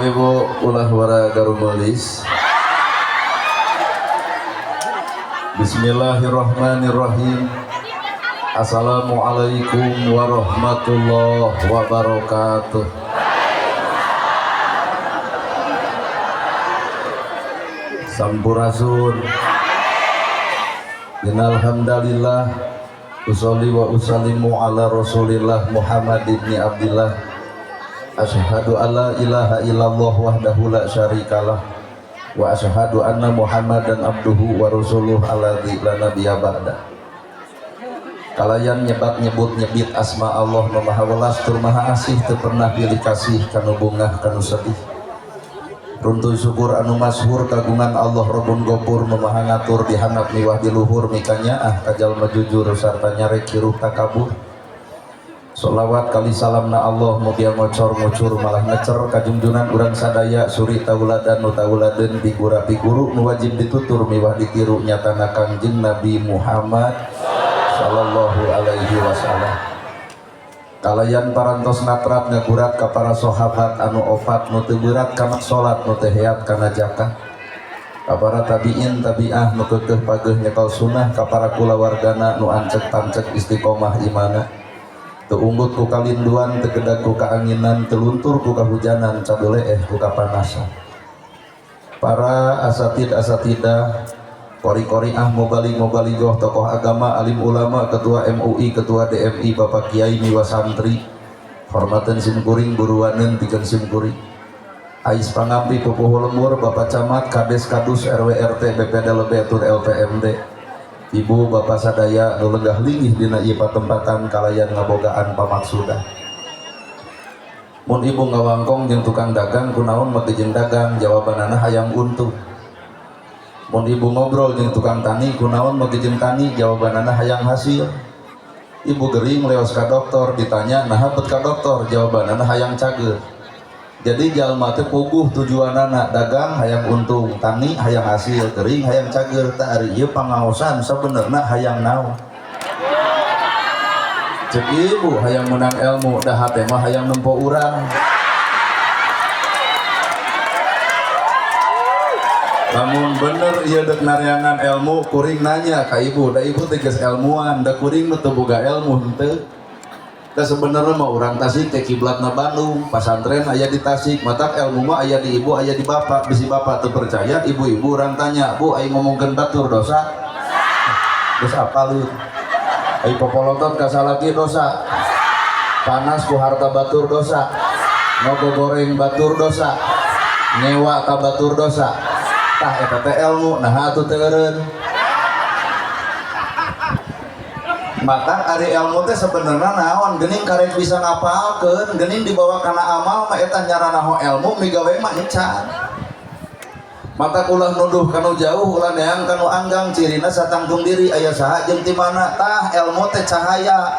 Bapak Ibu ulah wara garumelis. Bismillahirrahmanirrahim. Assalamualaikum warahmatullahi wabarakatuh. Sampurasun. Innalhamdalillah usolli wa usallimu ala Rasulillah Muhammad ibn Abdillah. Asyhadu alla ilaha illallah wahdahu la syarikalah wa asyhadu anna Muhammadan abduhu wa rasuluh alladzi la nabiyya ba'da. Kalayan nyebut nyebit asma Allah nu maha welas tur maha asih teu pernah pilih kasih kanu bungah kanu sedih. Runtuh syukur anu masyhur kagungan Allah Rabbun Ghafur nu maha ngatur dihandap miwah di luhur mikanya kajal majujur sarta nyarek kiruh takabur. Sholawat kali salamna Allah mugia ngocor ngucur malah ngecer kajungjunan urang sadaya suri tauladan nu tauladeun digura guru nu wajib ditutur miwah ditiru nyatana Kangjeng Nabi Muhammad sallallahu alaihi wasallam. Kalayan parantos natrat ngagurat ka para sahabat anu opat nu teu beurat kana salat nu teu heat kana zakah. Ka para tabiin tabiah nu keukeuh pageuh nyekel sunah ka para kulawargana nu ancek-tancek istiqomah imana. Teu unggut ku kalinduan, teu gedag ku kaanginan, teu luntur ku kahujanan, cadole ku kapanasan. Para asatid-asatidah, kori-koriah, mubalik-mubaligoh, tokoh agama, alim ulama, ketua MUI, ketua DMI, bapak kiai, miwa santri, hormatan simkuring, buruanen, tiken simkuring. Ais pangampi pupuh lemur, bapak camat, kades kadus, RW RT, BPD Lebetur LPMD. Ibu bapak sadaya nu lenggah linggih dina ieu patempatan kalayan ngabogaan pamaksudan. Mun ibu ngawangkong jeung tukang dagang kunaon make jeung dagang jawabanana hayang untung. Mun ibu ngobrol jeung tukang tani kunaon make jeung tani jawabanana hayang hasil. Ibu gering leos ka dokter ditanya naha bet ka dokter jawabanana hayang cager. Jadi jalma teh puguh tujuanana dagang hayang untung, tani hayang hasil, gering hayang cager. Tah ari ieu pangaosan sabenerna hayang naon? Cek ibu hayang menang ilmu, dah hate mah hayang nempo urang. Lamun bener ieu deuk naryangan ilmu, kuring nanya ka ibu, da ibu teh geus ilmuwan, da kuring mah teu boga ilmu henteu. Da sebenarnya mah urang Tasik teh kiblatna Bandung, pasantren aya di Tasik, matak ilmu mah aya di ibu aya di bapak. Bisi bapak teu percaya, ibu-ibu urang tanya, "Bu, ai ngomongkeun batur dosa?" Geus apal ieu. Ai popolotot ka salaki dosa. Panas ku harta batur dosa. Ngogoreng batur dosa. Nyewa ka batur dosa. Tah eta teh ilmu, nah atuh teh eureun. Maka ari ilmu teh sebenarnya naon geuning karek bisa ngapalkeun, geuning dibawa kana amal mah eta nyarana ho ilmu migawe mah encan. Mata ulah nuduh kanu jauh ulah neang kanu anggang cirina satangtung diri aya saha jeung ti mana. Tah ilmu teh cahaya,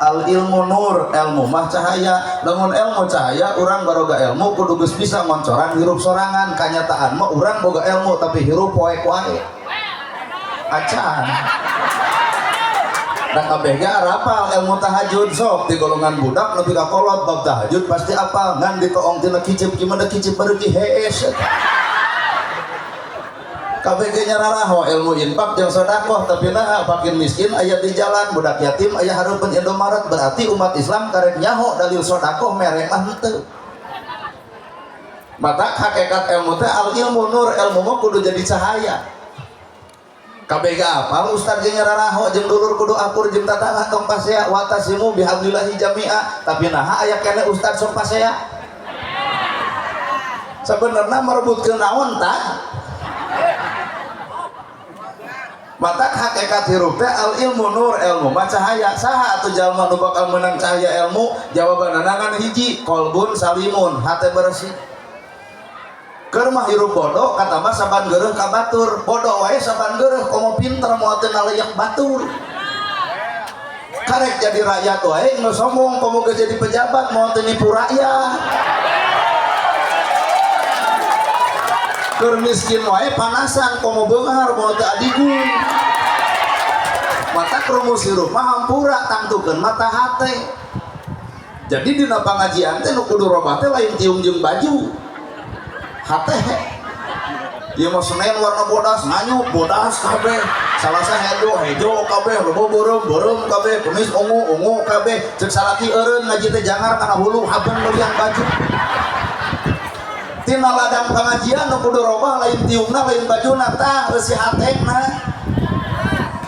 al ilmu nur, ilmu mah cahaya. Lamun ilmu cahaya urang baroga ilmu kudu geus bisa ngoncoran hirup sorangan. Kanyataan mah urang boga ilmu tapi hirup poek wae acan. Dan kabehnya rapal ilmu tahajud sok di golongan budak lebih ka kolot bab tahajud pasti apal ngan ditoong tina kicip gimana kicip beureui hees. Kabehnya raraho ilmu infak jeung sedekah tapi nah fakir miskin aya di jalan budak yatim aya hareupeun Indomaret berarti umat Islam karek nyaho dalil sedekah mere mah henteu. Mata hakikat ilmu teh al ilmu nur, ilmu mah kudu jadi cahaya. Kabega apal ustaz jeung raraho jeung dulur kudu akur jeung tatangga tong pasea watasimu bihablillahi jami'a tapi naha aya keneh ustaz sok pasea sabenerna merebutkeun naon tah mata hakikat hirup teh al ilmu nur ilmu mah cahaya. Saha atuh jalma nu bakal meunang cahaya ilmu? Jawabanna ngan hiji qalbun salimun, hate bersih. Keur mah hirup bodoh kata mah saban geureuh ka batur, bodoh wae saban geureuh komo pinter moal teu naleuyak batur. Karek jadi rakyat wae nu sombong komo geus jadi pejabat moal teu nipu rakyat. Keur miskin wae panasan komo beunghar moal teu adigung. Mata rumus hirup mah hampura tangtukeun mata hate. Jadi dina pangajian teh nu kudu robah teh lain tiung jeung baju. hate ieu mah Senen warna bodas nganyuk bodas kabeh salasa hejo kabeh loba beureum kabeh kumis ungu kabeh ceuk salaki eureun ngaji teh jangar kana hulu habeng meuliang baju tina ladang pengajian nu kudu robah lain tiungna lain bajuna tah eusi hatekna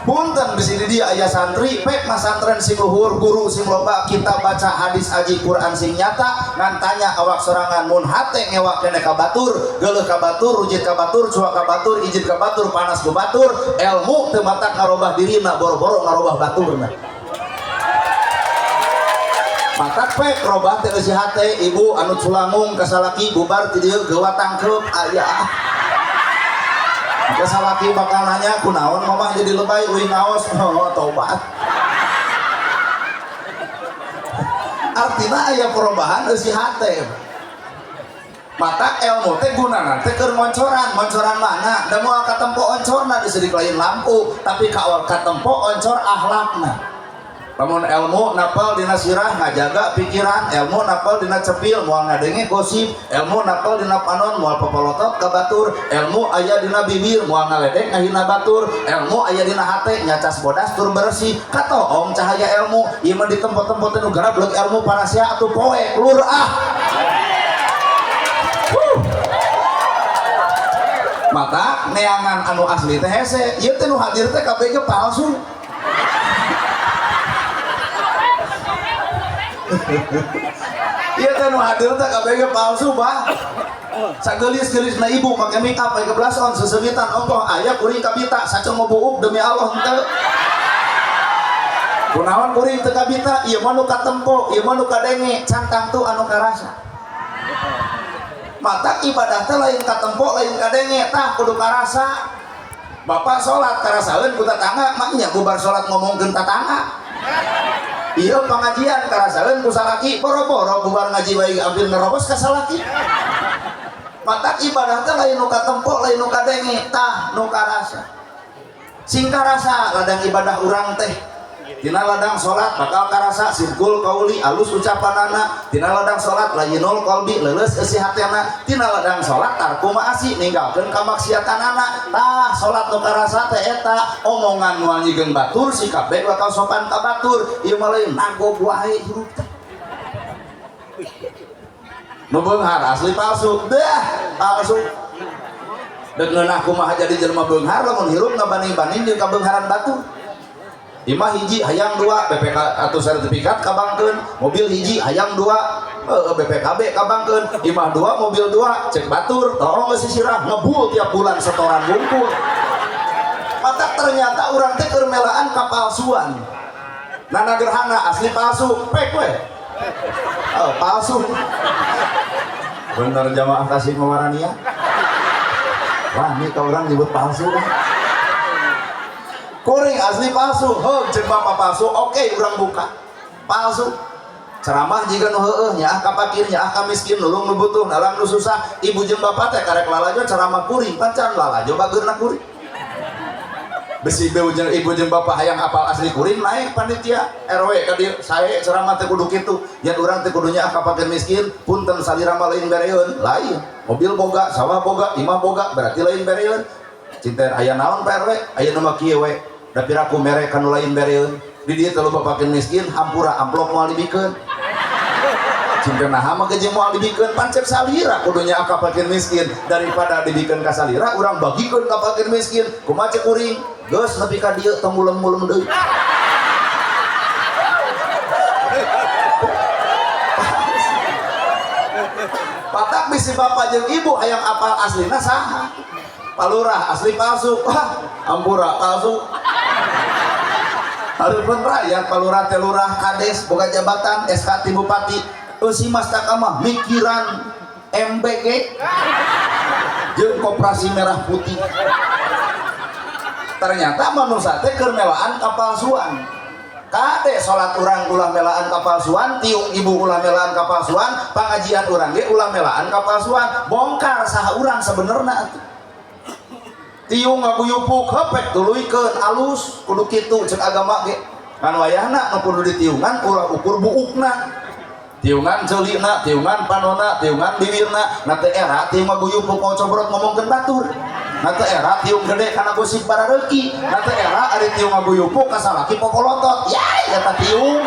punten di sini dia aya santri pek mas santren sing luhur guru sing loba kita baca hadis aji Quran sing nyata ngan tanya awak sorangan mun hate ngewak kene ka batur geuleuh ka batur rujit ka batur cuak ka batur ijit ka batur panas ku batur ilmu teu matak ngarobah dirina boro-boro ngarobah baturna matak pek robah teh eusi hate ibu anu culangung kasalaki bubar ti dieu geua tangkeup aya kasalaki bakal nanya kunaon mama jadi lebay uing ngaos oh tobat artinya aya perubahan eusi hate mata ilmu teh gunana teh keur moncoran mana da moal katempo oncorna di sedik lain lampu tapi ka katempo oncor akhlakna lamun ilmu napal dina sirah ngajaga pikiran ilmu napal dina cepil moal ngadenge gosip ilmu napal dina panon moal popolotot ka batur ilmu aya dina bibir moal ngaledek ngahina batur ilmu aya dina hate nyacas bodas tur bersih katoong cahaya ilmu ieu mah di tempat-tempat nu garab leuk ilmu panasya atuh poe lur mata neangan anu asli teh hese ieu teh nu hadir teh kabeh ge palsu iya teh nu hadir teh kabeh ge palsu bah sagelis-gelisna ibu make make up make blason seseungitan ongkoh aya kuring kabita sacengo buuk demi Allah henteu kunaon kuring teu kabita ieu mah nu katempo ieu mah nu kadenge cangkang tu anu karasa mata ibadah teh lain katempo lain kadenge tah kudu karasa bapak salat karasaeun ku tatangga mah nya bubar salat ngomongkeun tatangga iya pengajian karasaeun ku salaki boro-boro bubar ngaji bae ambil nerobos ka salaki mata ibadah teh lain nu katempo lain nu kadenge tah nu karasa sing karasa ladang ibadah urang teh tina ladang salat bakal karasa sirkul qauli alus ucapanana tina ladang salat layyinul qalbi leuleus eusi hatena tina ladang salat tarku ma'asi ninggalkeun kamaksiatanana tah salat nu karasa teh eta omongan moal nyieun batur sikap bae bakal sopan ka batur ieu mah lain nagog wae hirup teh nu beunghar asli palsu dah palsu deuk ngeunah kumaha jadi jelema beunghar lamun hirup ngabanding-banding jeung kabeungharan batur imah hiji hayang dua BPK atau sertifikat kabangkeun mobil hiji hayang dua BPKB kabangkeun imah dua mobil dua cek batur tolong geus sisirah ngebul tiap bulan setoran bungkul mata ternyata urang teh keur melaan kapalsuan nana gerhana asli palsu pek we palsu bener jamaah kasih mawarania wah ini ka urang nyebut palsu kuring asli palsu cek bapak palsu oke urang buka palsu ceramah jika nu heueuh nyaah ka fakir nyaah ka miskin nulung nu butuh nalang nu susah ibu jeung bapak teh karek lalajo ceramah kuring pancan lalajo bageurna kuring besi ibu jeung bapak hayang apal asli kuring naik panitia RW ka dieu sae ceramah teh kudu kitu yen urang teh kudu nyaah ka fakir miskin punten salira mah lain bereun lain mobil boga sawah boga imah boga berarti lain bereun cinten aya naon Pak RW aya nu mah kieu we da piraku mere kanu lain bereun di dieu teh loba fakir miskin hampura amplop moal dibikeun cinten naha mah geje moal dibikeun pancep salira kudu nyaah ka fakir miskin daripada dibikeun ka salira urang bagikeun ka fakir miskin kumaha cek kuring geus nepi ka dieu tong mulem-mulem deui patak bisi bapak jeung ibu hayang apal aslina saha palurah asli palsu ampura palsu hareupeun rakyat palurah teh lurah kades boga jabatan SK ti bupati eusi mastaka mah mikiran MBG jeung koperasi merah putih ternyata manusia teh keur melaan kapalsuan kade salat urang ulah melaan kapalsuan tiung ibu ulah melaan kapalsuan pangajian urang ge ulah melaan kapalsuan bongkar saha urang sabenerna tiung ngaguyupuk hepek tuluikeun alus kudu kitu cek agama ge kan wayahna nu kudu ditiungan ulah ukur buukna tiungan celina, tiungan panona, tiungan bibirna, nate era tiung maguyup pokok cobrot ngomongkeun batur, nate era tiung gede karena gosip para reki, nate era ari tiung maguyup ka salaki pokolotot, yai eta tiung.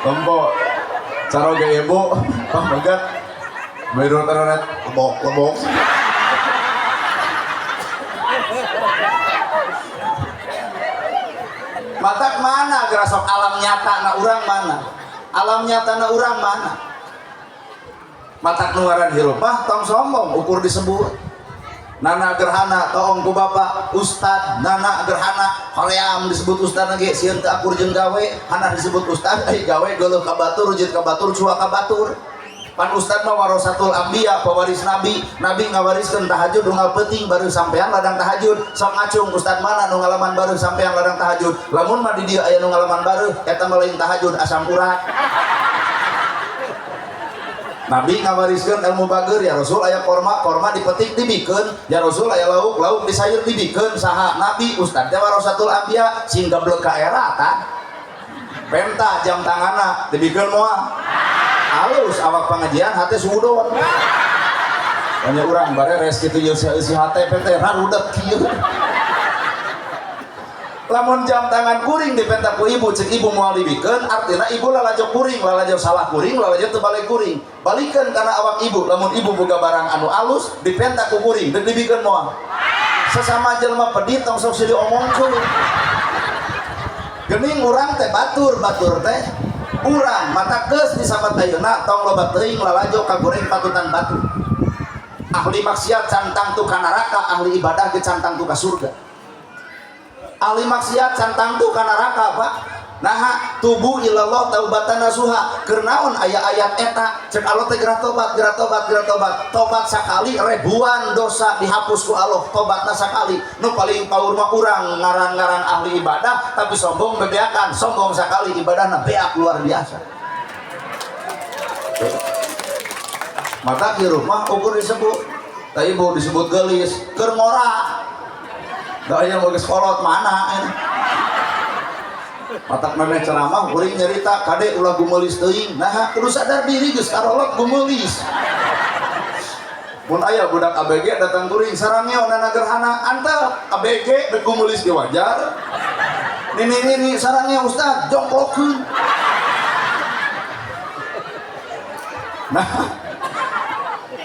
Tombo, caro ge ibu, pamagat, baru ternet lebok. Matak mana gerasok alam nyata na urang mana? Alam nyata na urang mana? Matak nuaran hirup mah tong sombong ukur disebut. Nana gerhana toong ku bapak ustad, nana gerhana hoream disebut ustad lagi sieun teu akur jeung gawe, hana disebut ustad ai gawe geuleuh ka batur rujit ka batur cua ka batur. Pan ustad mah warasatul anbiya, pewaris nabi, nabi ngawariskeun tahajud unggal peuting baru sampean ladang tahajud. Sok ngacung ustad mana nu ngalaman baru sampean ladang tahajud. Lamun mah di dieu aya nu ngalaman baru eta mah lain tahajud asam urat. Nabi ngawariskeun ilmu bager ya Rasul aya korma dipetik dibikeun ya Rasul aya lauk disayur dibikeun saha Nabi ustad teh warasatul anbiya sing gablek ka era tah. Penta jam tanganna dibikeun moal. Halus awak pengajian hate sudon banyak orang bareres gitu ya si hate pente rarudak kieu lamun jam tangan kuring dipenta ku ibu cek ibu moal dibikeun artina ibu lalajok kuring lalajok salah kuring lalajok teu balik kuring balikeun kana awak ibu lamun ibu boga barang anu alus dipenta ku kuring deuk dibikeun moal sesama jelema pedit tong sok diomongkeun geuning urang teh batur teh urang mata geus disabat ayeuna tong loba teuing lalajo ka goreng patutan batu. Ahli maksiat cantang tu ka neraka, ahli ibadah ge cantang tu ka surga. Ahli maksiat cantang tu ka neraka, Pak. Nah, tubuh ilallah taubatan nasuha. Keur naon aya ayat eta? Cek Allah teh geura tobat. Tobat sakali ribuan dosa dihapus ku Allah. Tobatna sakali. Nu paling paur mah urang ngaran-ngaran ahli ibadah tapi sombong bebeakan. Sombong sakali ibadahna beak luar biasa. Mata di rumah ukur disebut. Tah ibu disebut gelis, keur ngora. Da aya geus kolot mana? Matak memeh ceramah kuring nyarita kade ulah gumelis teuing nah kudu sadar diri geus karolot gumelis mun aya budak ABG datang kuring sarangeo nana gerhana antep ABG deuk gumelis di wajar nini sarangeo ustad jongklokeun nah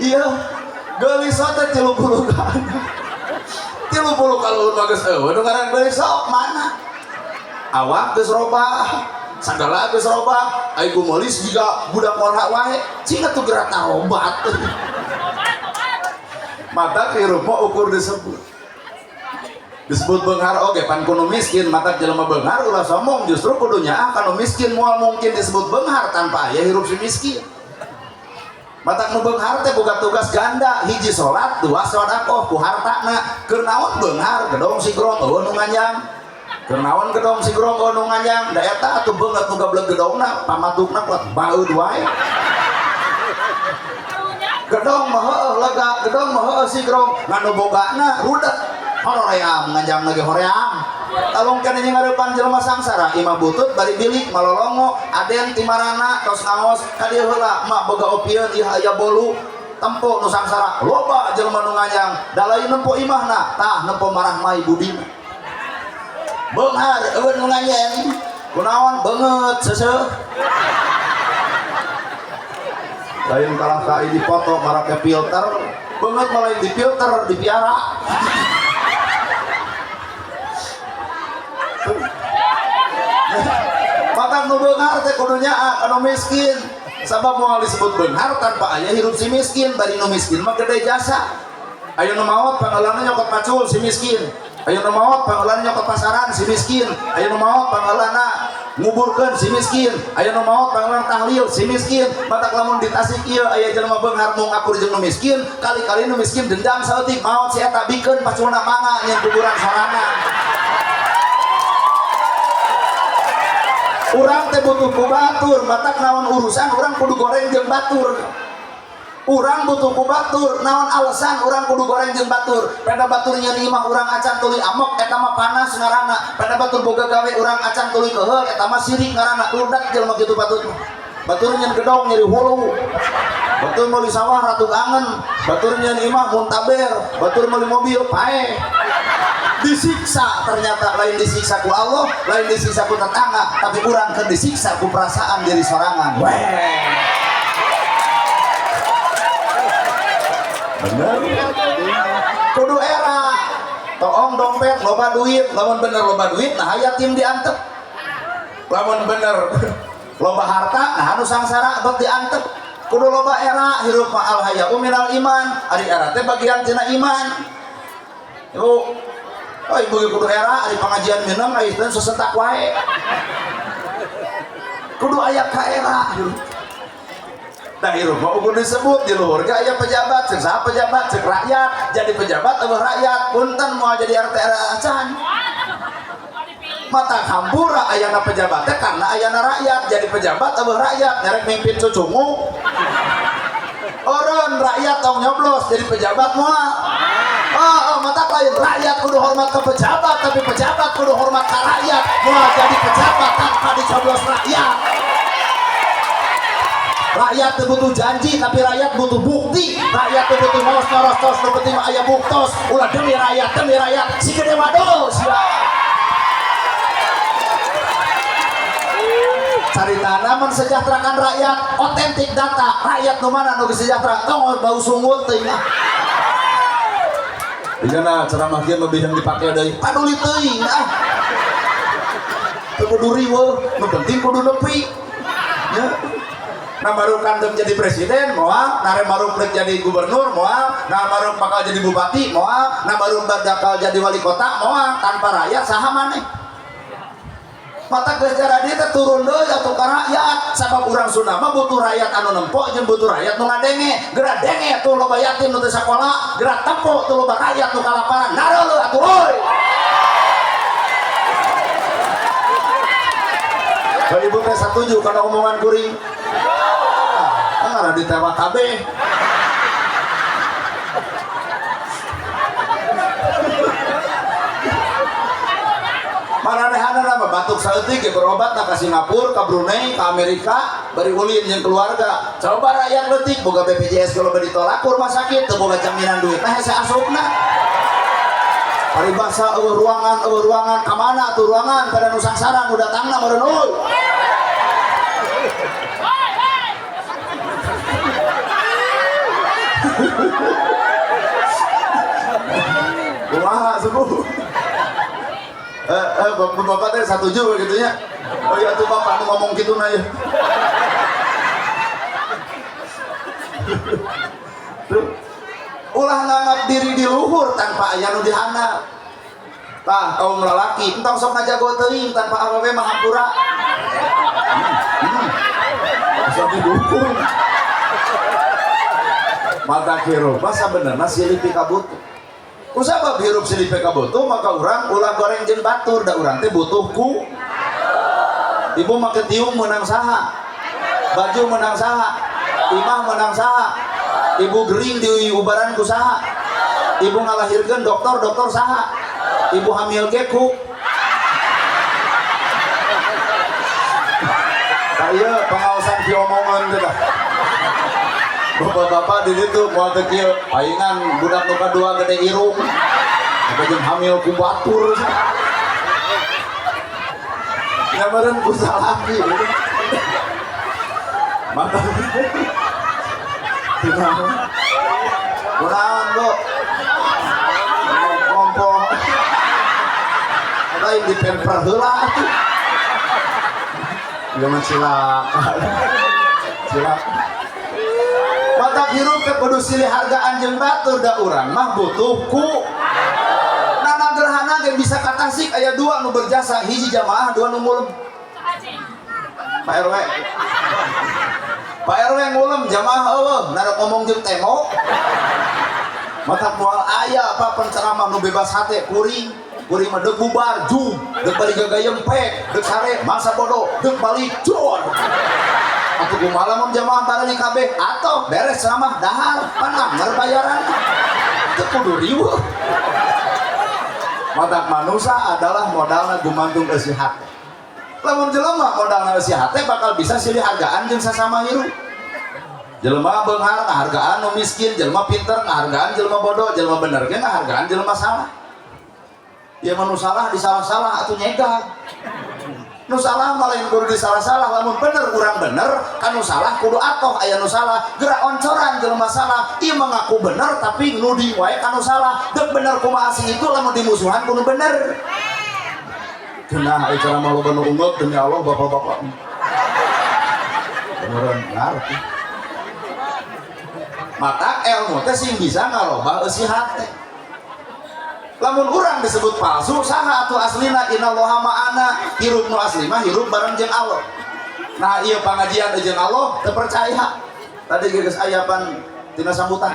iya gelis teh 30 kan 30 kalau mah geus eueuh nu ngaran gelis sok mana awak geus robah sagala geus robah ai gumelis juga budak warna wae cing atuh geura tarobat mata hirup mah ukur disebut beunghar oge pan kudu miskin mata jelema beunghar ulah sombong justru kudu nyaah kana miskin moal mungkin disebut beunghar tanpa aya hirup si miskin mata nu beunghar teh boga tugas ganda hiji salat dua sedekah ku hartana keur naon beunghar gedong sigrong eueuh nu nganjang Kernawan gedong si grong nu nganyang da eta atuh beungeut nu gablek gedongna pamatukna kuat baeud wae. Gedong mah heueuh lega, gedong mah heueuh si grong nganu bogana rudet hoream nganjang lagi hoream. Talung kana ngarepan jelema sangsara imah butut bari bilik malolongo aden timarana tos ngaos ka dieu heula mak boga opieun ieu aya bolu tempo nu sangsara loba jelema nu nganyang da lain nempo imahna tah nempo marah mai budina. Beunghar eueun nu nganyeng kunaon beungeut seuseuh lain kalah ka di foto marake filter beungeut mah lain di filter dipiara maka nu beunghar teh kudu nyaah anu miskin sabab moal disebut beunghar tanpa aya hirup si miskin bari nu miskin mah gede jasa aya nu maot pangalanna nyokot macul si miskin aya nu maot pangalanna nyokot pasaran si miskin aya nu maot pangalanna nguburkeun si miskin aya nu maot pangalanna tahlil si miskin matak lamun di Tasik ieu aya jelema beunghar nu ngakur jeung nu miskin kali-kali nu miskin dendam saeutik maot si eta bikeun pacuna manga nyen kuburan sorangan urang teh butuh ku batur matak naon urusan urang kudu goreng jeung batur urang butuh ku batur naon alasan urang kudu goreng jeung batur pada baturnya imah urang acan tuluy amok eta mah panas ngaranna pada batur boga gawe urang acan tuluy keheul eta mah sirik ngaranna ludak jelema kitu patut batur nyen gedong nyeri hulu, batur meuli sawah ratu angen, batur nyen imah muntaber, batur meuli mobil pae. Disiksa, ternyata lain disiksa ku Allah, lain disiksa ku tetangga, tapi kurang ke disiksa ku perasaan diri sorangan. Weh. Bener. Kudu era. Toong dompet loba duit, lamun bener loba duit, nah yatim diantep. Lamun bener loba harta, nah anu sangsara abad diantep. Kudu loba era hirup ma'al haya'u minal iman. Ari era teh bagian tina iman. Yuk. Oh ibu kudu era di pengajian minum ais dan sesetak wae. Kudu aya ka era. Dah hirup mau kudu disebut di luhur ge aya pejabat, cek saha pejabat, cek rakyat, jadi pejabat eueuh rakyat, punten mau jadi RT acan. Mata hambura ayana pejabat teh karena ayana rakyat, jadi pejabat eueuh rakyat, nyarek mimpin cucungu. Orang rakyat tong nyoblos jadi pejabat moal. Mata lain rakyat kudu hormat ke pejabat, tapi pejabat kudu hormat ke rakyat. Moal jadi pejabat tanpa dicoblos rakyat. Rakyat butuh janji, tapi rakyat butuh bukti. Rakyat butuh moros-moros, nu penting aya buktos. Ulah demi rakyat, si gede wados. Caritana mensejahterakan rakyat, otentik data. Rakyat nu mana nu sejahtera? Tong bau sungut teuing. Digana ceramah kieu lebih yang dipakai deui. Paduli teuing ah. Teu kudu riweuh, nu penting kudu nepi. Ya. Nah baru kandem jadi presiden, moal. Nah baru jadi gubernur, moal. Nah baru bakal jadi bupati, moal. Nah baru bakal jadi wali kota, moal. Tanpa rakyat saha maneh? Mata gara dia turun deui atuh ka rakyat. Sabab urang Sunda mah butuh rakyat anu nempok jeung butuh rakyat nu ngadenge. Geura denge tuh loba yatim nu teu sakola, geura tempo tuh loba rakyat nu kalaparan. Nareuleuh atuh euy. Bari ibu teh satuju kana omongan kuring. Ngara ditewak kabeh. Maranehana nama batuk saeutik ge berobat ka Singapura, ka Brunei, ka Amerika, bari ulin jeung keluarga. Coba rakyat leutik boga BPJS kalau ditolak ke rumah sakit teu boga jaminan duit teh hese asupna. Paribasa eueuh ruangan ka mana tuh ruangan kada nu sangsara nu datangna meureun euy. Kumaha subuh? Bapak teh satuju gitu nya. Oh iya tuh bapak nu ngomong gitu na ya. Ulah nganggap diri di luhur tanpa aya nu dihandap. Tah kaum lalaki entong sok ngajago teuing tanpa awewe mah hampura. Sok didukung. Mata kiro masa benerna silih pikabutu. Kusabab hirup silih pikabutu maka urang ulah goreng jeung batur da urang teh butuh ku. Ibu make tiung meunang saha? Baju meunang saha? Imah meunang saha? Ibu gering di ubaran ku saha? Ibu ngalahirkeun dokter saha? Ibu hamil ge ku. Ieu pengaosan di omongan teh dah. Bapak-bapak di situ moal teu kieu paingan budak nu kadua gede irung. Apa jeung hamil ku batur. Nyameureun ku salaki. Mata. Kunaon, Bu? Ngompo. Ada yang dipemper heula atuh. Ieu mah cilak. Mata hirup ke kudu silih hargaan jeung batur da urang mah butuh ku. Nana gerhana ge bisa katasik aya dua nu berjasa, hiji jamaah, dua nu mulem. Pak RW. Pak RW ngulem jamaah eueuh, nara ngomong jeung temo. Mata moal aya apa penceramah nu bebas hate kuring. Kuring mah deuk bubar jung, deuk balik gagayem pek, deuk sare masa bodoh, deuk balik jor. Atuh kumaha lamun jamaah bareng kabeh atoh beres ceramah dahar pananger bayaran teu kudu riweuh. Matak manusia adalah modalna gumantung eueuh hate. Lamun jelema modal eueuh hate bakal bisa silih hargaan jeung sasama hirup. Jelema beunghar ngahargaan nu miskin, jelema pinter ngahargaan jelema bodoh, jelema bener ge ngahargaan jelema salah. Ieu mah nu salah disalah-salah atuh nyegal. Nu salah mah lain kudu disalah-salah, lamun bener urang bener, kan nu salah kudu atoh aya nu salah, gerak oncoran jelema salah. Ieu mengaku bener tapi nudi wae kan nu salah. Deuk bener kumaha sih itu lamun dimusuhan kudu bener. Kenah acara malu banu umat demi Allah bapak-bapak. Beneran ngarti. Maka ilmu teh sing bisa ngarobah eusi hate. Lamun urang disebut palsu saha atuh aslina innallaha ma'ana, hirup nu asli mah hirup bareng jeung Allah. Nah ieu pangajian jeung Allah teu percaya. Tadi geus ayapan tina sambutan.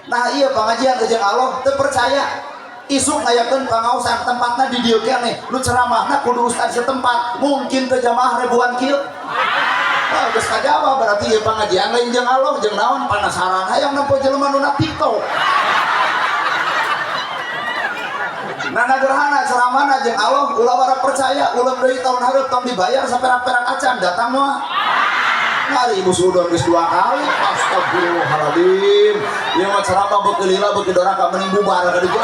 Nah ieu pangajian jeung Allah teu percaya. Isuk ngayakeun pangaosan tempatna di dieu keneh, nu ceramahna kudu ustad setempat, mungkin teu jamaah ribuan kieu. Nah, geus kajaba berarti ieu pangajian lain jeung Allah jeung naon panasaran hayang nempo jelema nu na TikTok. Nana gerhana ceramahna jeung Allah ulah wara percaya ulah deui tahun hareup tong dibayar saperak-perak acan datang moal. Mari ibu sudon geus 2 kali. Astagfirullahaladzim. Ieu mah ceramah beuki lila beuki doraka mending bubar ka dieu.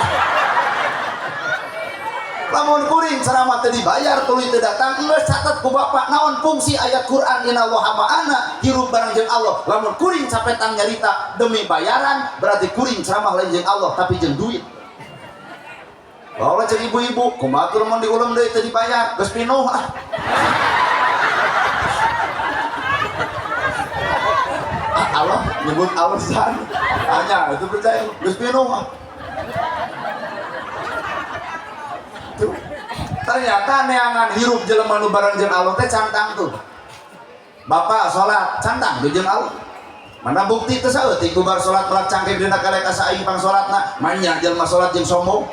Lamun kuring ceramah teu dibayar tuluy teu datang geus catet ku Bapak naon fungsi ayat Quran innallaha ma'ana hirup bareng jeung Allah. Lamun kuring capetan nyarita demi bayaran berarti kuring ceramah lain jeung Allah tapi jeung duit. Bawa cek ibu-ibu, kumaha tur mun diuleum deui teu dibayar, geus pinuh ah. Allah nyebut alasan. Hanya itu percaya, geus pinuh ah. Tuh. Ternyata neangan hirup jelema nu bareng jeung Allah teh cantang tuh. Bapak salat cantang jeung Allah. Mana bukti teu saeutik bubar salat melak cangkeh dina kalek asa aing pang salatna, manya jelema salat jeung sombong.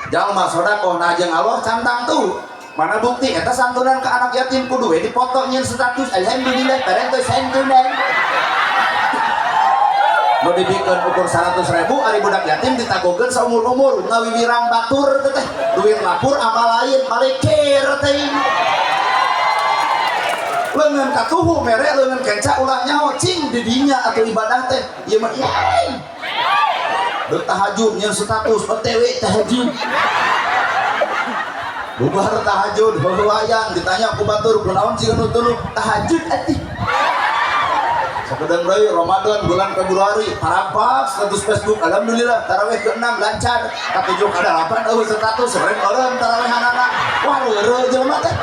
Jalma sodaqoh na jeung Allah cantang tuh. Mana bukti eta santunan ke anak yatim kudu we dipoto nyeun status alhamdulillah bareng teh santunan. Nu dibikeun ukur 100.000 ari budak yatim ditagogeun saumur-umur ngawiwirang batur teh duit lapur amal lain maleker teh. Leungeun katuhu mere leungeun kenca ulah nyaho cing di dinya atuh ibadah teh ieu mah yain. Bertahajud yang status OTW tahajud bubar tahajud bahuayan ditanya ku batur kunaon sih nu tahajud atuh sakedeung deui Ramadan bulan Februari parapas status Facebook alhamdulillah tarawih ke-6 lancar ka-7 ka-8 status sering eureun tarawihanana wah reureuh jelema teh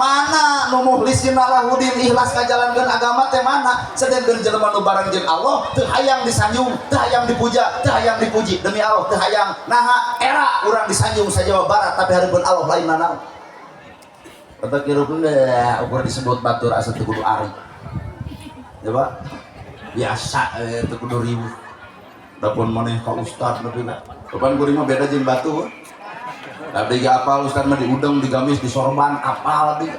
mana nu mukhlisin Allahuddin ikhlas ngajalankeun agama teh mana sedengkeun jelema nu bareng jeung Allah teu hayang disanjung teu hayang dipuja teu hayang dipuji demi Allah teu hayang naha era urang disanjung sa Jawa Barat tapi hareupeun Allah lain nanaon eta kirukeun ukur disebut batur asa teu kudu ari coba biasa teu kudu ribu dapun maneh ka ustad nepi kapan kuring mah beda jeung batu tapi apal ustad mah diudang digamis di sorban apal di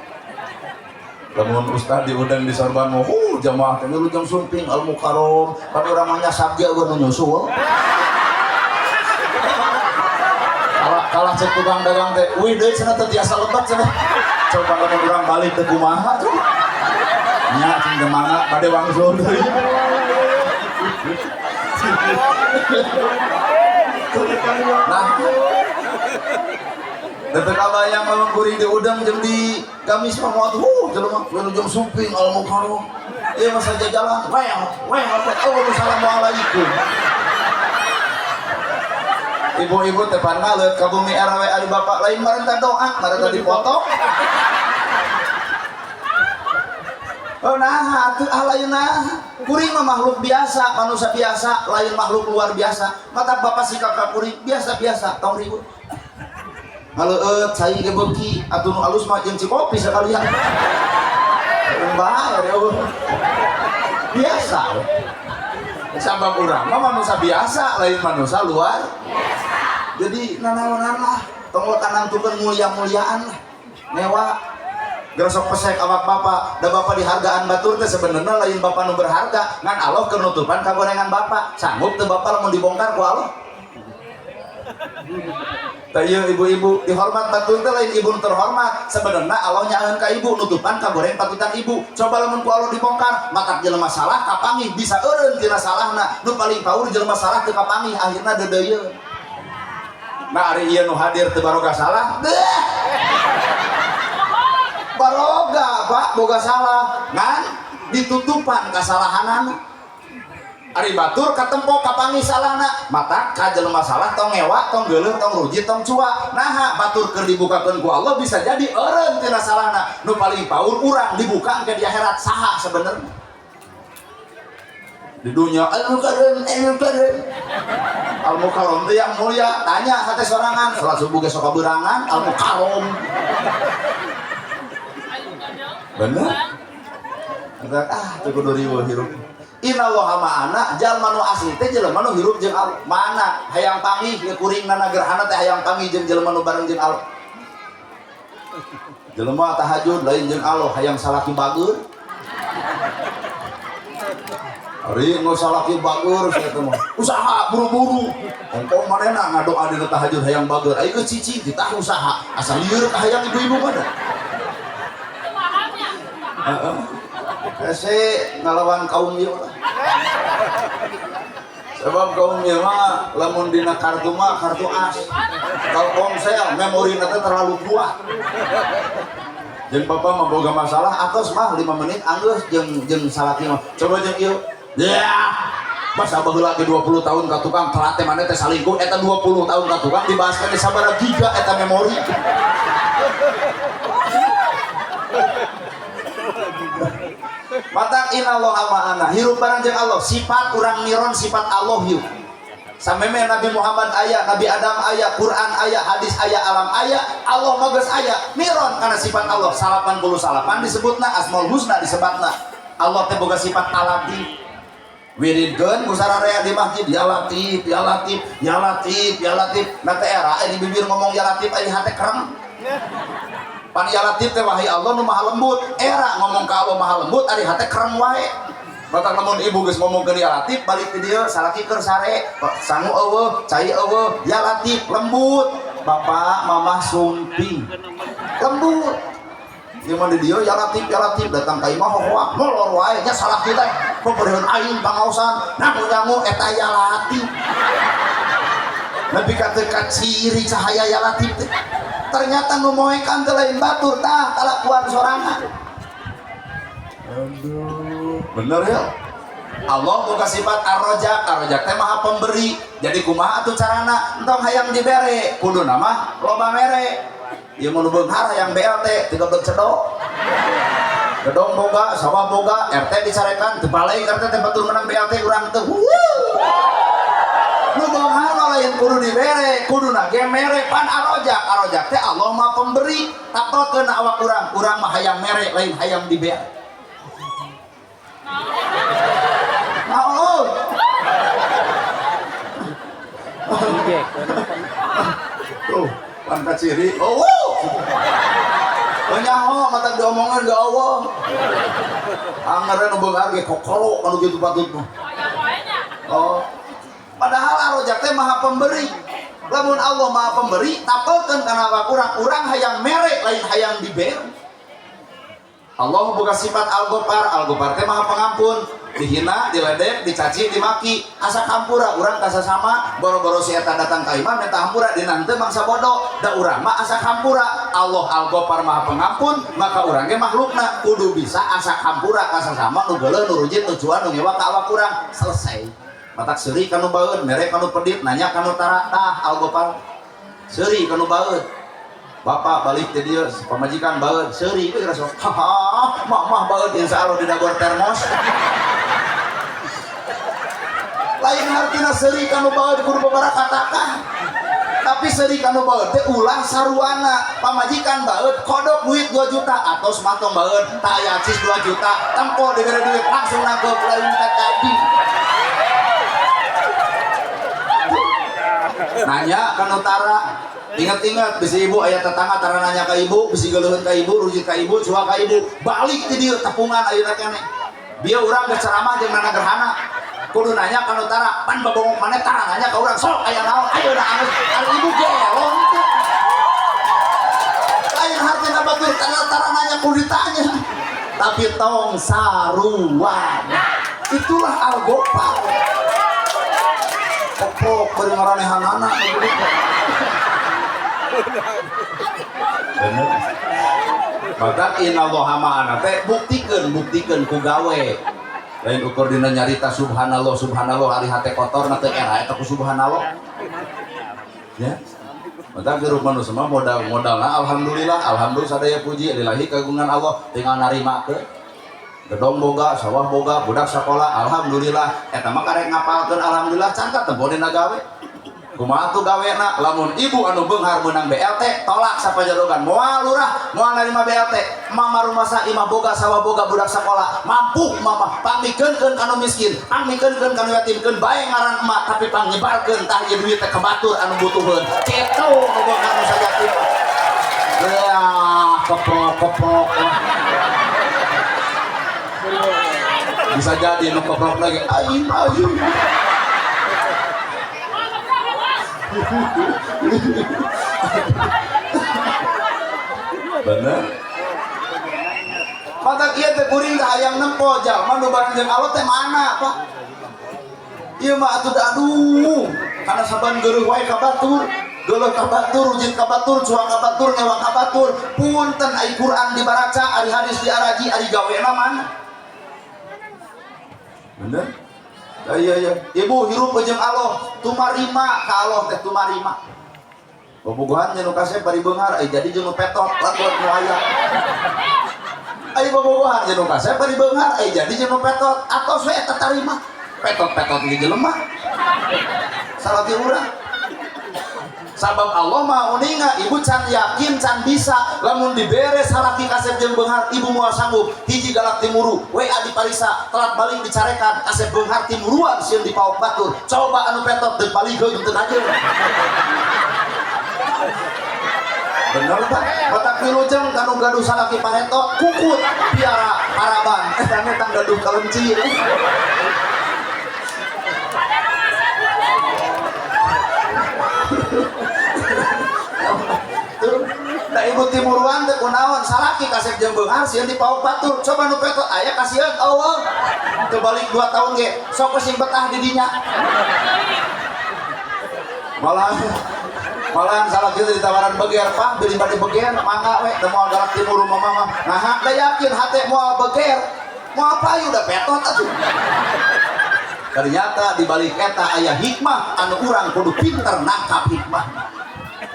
lamun ustad diudang di sorban mah jamaah teh lu jam sumping al mukarrom pan urang mah nyasab ge eueuh nu nyusul kalah cek tukang dagang teh wih deui cenah teu tiasa lebat cenah coba lamun urang balik teh kumaha tuh nya cing teh mangga bade wangsul deui nah Detek abayang lamun kuring diudang jeung di gamis mah moal jelema nu jam sumping al mukarrom ieu mah saja jalan assalamualaikum ibu-ibu teh pan ngaleut ka bumi RW ari bapak lain marenta doa marenta dipoto oh nah atuh alayeuna kuring mah makhluk biasa manusia biasa lain makhluk luar biasa mata bapak sikap ka kuring biasa-biasa tong ribut ngaleut cai ge beuki atuh nu alus mah jeung cikopi sakalian bae biasa sabab urang mah manusia biasa lain manusia luar jadi nanaonan lah tong tanangtukeun mulia-muliaan lah newa gerosok pesek awak bapak da bapak dihargaan batur teh sebenarnya lain bapak nu berharga ngan Allah kenutupan kagorengan bapak sanggup teu bapak lamun dibongkar ku Allah Tayo ibu-ibu dihormat batur teh lain ibu terhormat. Sebenarnya Allah nyaeun ka ibu nutupan ka goreng patutan ibu. Coba lamun ku Allah dibongkar, matak jelema salah kapangih bisa eureun tina salahna. Nu paling paur jelema salah teu kapangih akhirna deudeuyeun. Nah ari ieu nu hadir teu baroga salah. Baroga Pak boga salah ngan ditutupan kasalahanana. Ari batur katempo kapangi salahna mata ka jelema salah tong ngewa tong geuleuh tong ruji tong cua naha batur keur dibukakeun ku Allah bisa jadi eureun tina salahna nu paling paur urang dibuka ke di akhirat saha sebenarnya di dunia al-mukarram al-mukarram teh yang mulia tanya hate sorangan salat subuh ge sok kaberangan al-mukarram bener teu kudu riweuh hirup. Innallaha ma'ana jalma nu asli teh jelema nu hirup jeung Allah. Mana hayang panggih ge kuringna gerhana teh hayang panggih jeung jelema nu bareng jeung Allah. Jelema tahajud lain jeung Allah hayang salaki bagur. Ari nu salaki bagur saya teh mah usaha buru-buru. Engko manehna ngadoa dina tahajud hayang bagur. Ai geus cici ditah usaha asal lieur ka hayang ibu-ibu mah. Heeh. Ese ngalawan kaum ieu sebab kaum ieu mah lamun dina kartu mah kartu as Telkomsel memori nanti terlalu kuat jeung papa mah boga masalah atos mah 5 menit anggeus jeung salaki mah coba jeung ieu ya masa baheula ge 20 tahun ka tukang telat teh maneh teh salingkuh eta 20 tahun ka tukang dibahaskeun di sabaraha giga eta memori mata innallaha ma'ana hirup bareng jeung Allah sifat urang niron sifat Allah yuk sameme Nabi Muhammad aya Nabi Adam aya Quran aya hadis aya alam aya Allah mah geus aya niron kana sifat Allah 88 disebutna asmaul husna disebutna Allah teh boga sifat alatif wiridkeun ku sararea di masjid ya latif ya latif ya latif ya latif na teh era di bibir ngomong ya latif aya hate kerem pan ya latif teh wahai Allah nu maha lembut era ngomong ka Allah maha lembut ari hate kerem wae batak lamun ibu geus ngomong ke ya latif balik ke dieu salaki keur sare sangu eueuh cai eueuh ya latif lembut bapak mamah sumping lembut ieu mah di dieu ya latif datang ka imah hoak molor wae nya salaki teh peureun aing pangaosan nyangu eta ya latif nepi ka teu ciri cahaya ya latif teh ternyata numoekan teh lain batur tah kalakuan sorangan aduh bener ya Allah boga sifat ar-rajak teh maha pemberi jadi kumaha atuh carana entong hayang dibere kuduna mah loba mere ieu mun beunghar hayang BLT teu goblok cedok gedong boga sawah boga RT dicarekan teu balai RT teh batur menang BLT urang teu nu beunghar lain kudu dibere kuduna ge mere pan arojak teh Allah mah pemberi tapelkeun awak urang mah hayang mere lain hayang dibere naon tuh pan kaciri nyaho mata diomongan ke Allah anggaran nu beunghar ge kokolo anu kitu patutna oh padahal arojak teh maha pemberi lamun Allah maha pemberi tapelkeun kana urang hayang mere lain hayang dibere Allah boga sifat al-Ghafar teh maha pengampun dihina diledek dicaci dimaki asa kampura urang kasasama boro-boro si eta datang ka imam minta hampura dina teu mangsa bodoh da urang mah asa kampura Allah al-Ghafar maha pengampun maka urang ge makhlukna kudu bisa asa kampura kasasama nu geuleuh nu rujit nu cuan nu ngewa ka awak urang selesai matak seuri kanu baeud mere kanu pedit nanya kanu tara tah al-Ghafar seuri kanu baeud bapak balik teh dieu pamajikan baeud seuri we rasa haha mah baeud insyaallah di dagor termos lain hartina seuri kanu baeud kudu babaraha katakan tapi seuri kanu baeud teh ulah saruana pamajikan baeud kodok duit 2 juta atos matong baeud taya cis 2 juta tempo dibere duit langsung nangkep lain tadi nanya kan utara ingat-ingat bisi ibu ayat tetangga tara nanya ke ibu bisi geuleuheun ka ibu rujuk ka ibu cua ka ibu balik ti dieu tepungan ayeuna keneh bieu urang geus ceramah jeung nana gerhana kudu nanya kan utara pan babongok maneh tara nanya ka urang sok aya naon ayeuna anu ibu gelong teh lain hartina batur tarananya ku ditanya tapi tong saruan itulah algopar koprok beri ngaranehanana bener maka innallaha ma'ana teh buktikeun ku gawe lain ukur dina nyarita subhanallah hari hate kotor na teu era eta ku subhanallah ya maka geus manusia mah modalna alhamdulillah sadaya puji lillahi kagungan Allah tinggal narima ke gedong boga sawah boga budak sakola alhamdulillah eta mah karek ngapalkeun alhamdulillah cangkat teu dina gawe kumaha tuh gawena lamun ibu anu beunghar meunang BLT tolak sapajarogan moal lurah moal narima BLT mama rumah sa imah boga sawah boga budak sakola mampu mama pamikeunkeun kanu miskin pamikeunkeun kanu yatimkeun bae ngaran emak tapi pangnyebarkeun tah ieu duit teh ka batur anu butuheun kitu nu beunghar nu sajatim ya keprok bisa jadi nu keprok lagi aing bener mata kieu teh kuring teh hayang nempo jalma nu bareng jeung Allah teh mana Pak ieu mah atuh aduh kana saban geuruh wae ka batur geuleuh ka batur ujit ka batur cuang ka batur nyewa ka batur punten ai Quran dibaraca ari hadis diaraji ari gawena mana bener iya ibu hirup jeung Allah tumarima ka Allah teh tumarima bobogohan jeung kasih bari beunghar ai jadi jeung petot lamun nu aya ai bobogohan jeung kasih bari beunghar ai jadi jeung petot atos we eta tarima petot-petot ge jelema salah ti urang sabab Allah mah uninga ibu can yakin can bisa lamun diberes salaki kasep jeung beunghar ibu moal sanggup hiji galak timuru we adi parisa telat balik dicarekan kasep beunghar timuruan sieun dipaok batur coba anu petot deuk balik heuh teu ajeun bener Pak batak wilujeng kanu gaduh salaki pahetot kukut piara haraban eta tang gaduh kalencir da ibu timuruan teh kunaon salaki kasep jeung beunghar sieun dipaok batur coba nu petot aya kasieun Allah teu balik 2 tahun ge sok sing betah di dinya malahan salaki teh ditawaran beger Pak beuring bade beger mangga we teu moal galak timuru mama mah nah da yakin hate moal beger moal payu da petot atuh ternyata di balik eta aya hikmah anu urang kudu pinter nangkap hikmah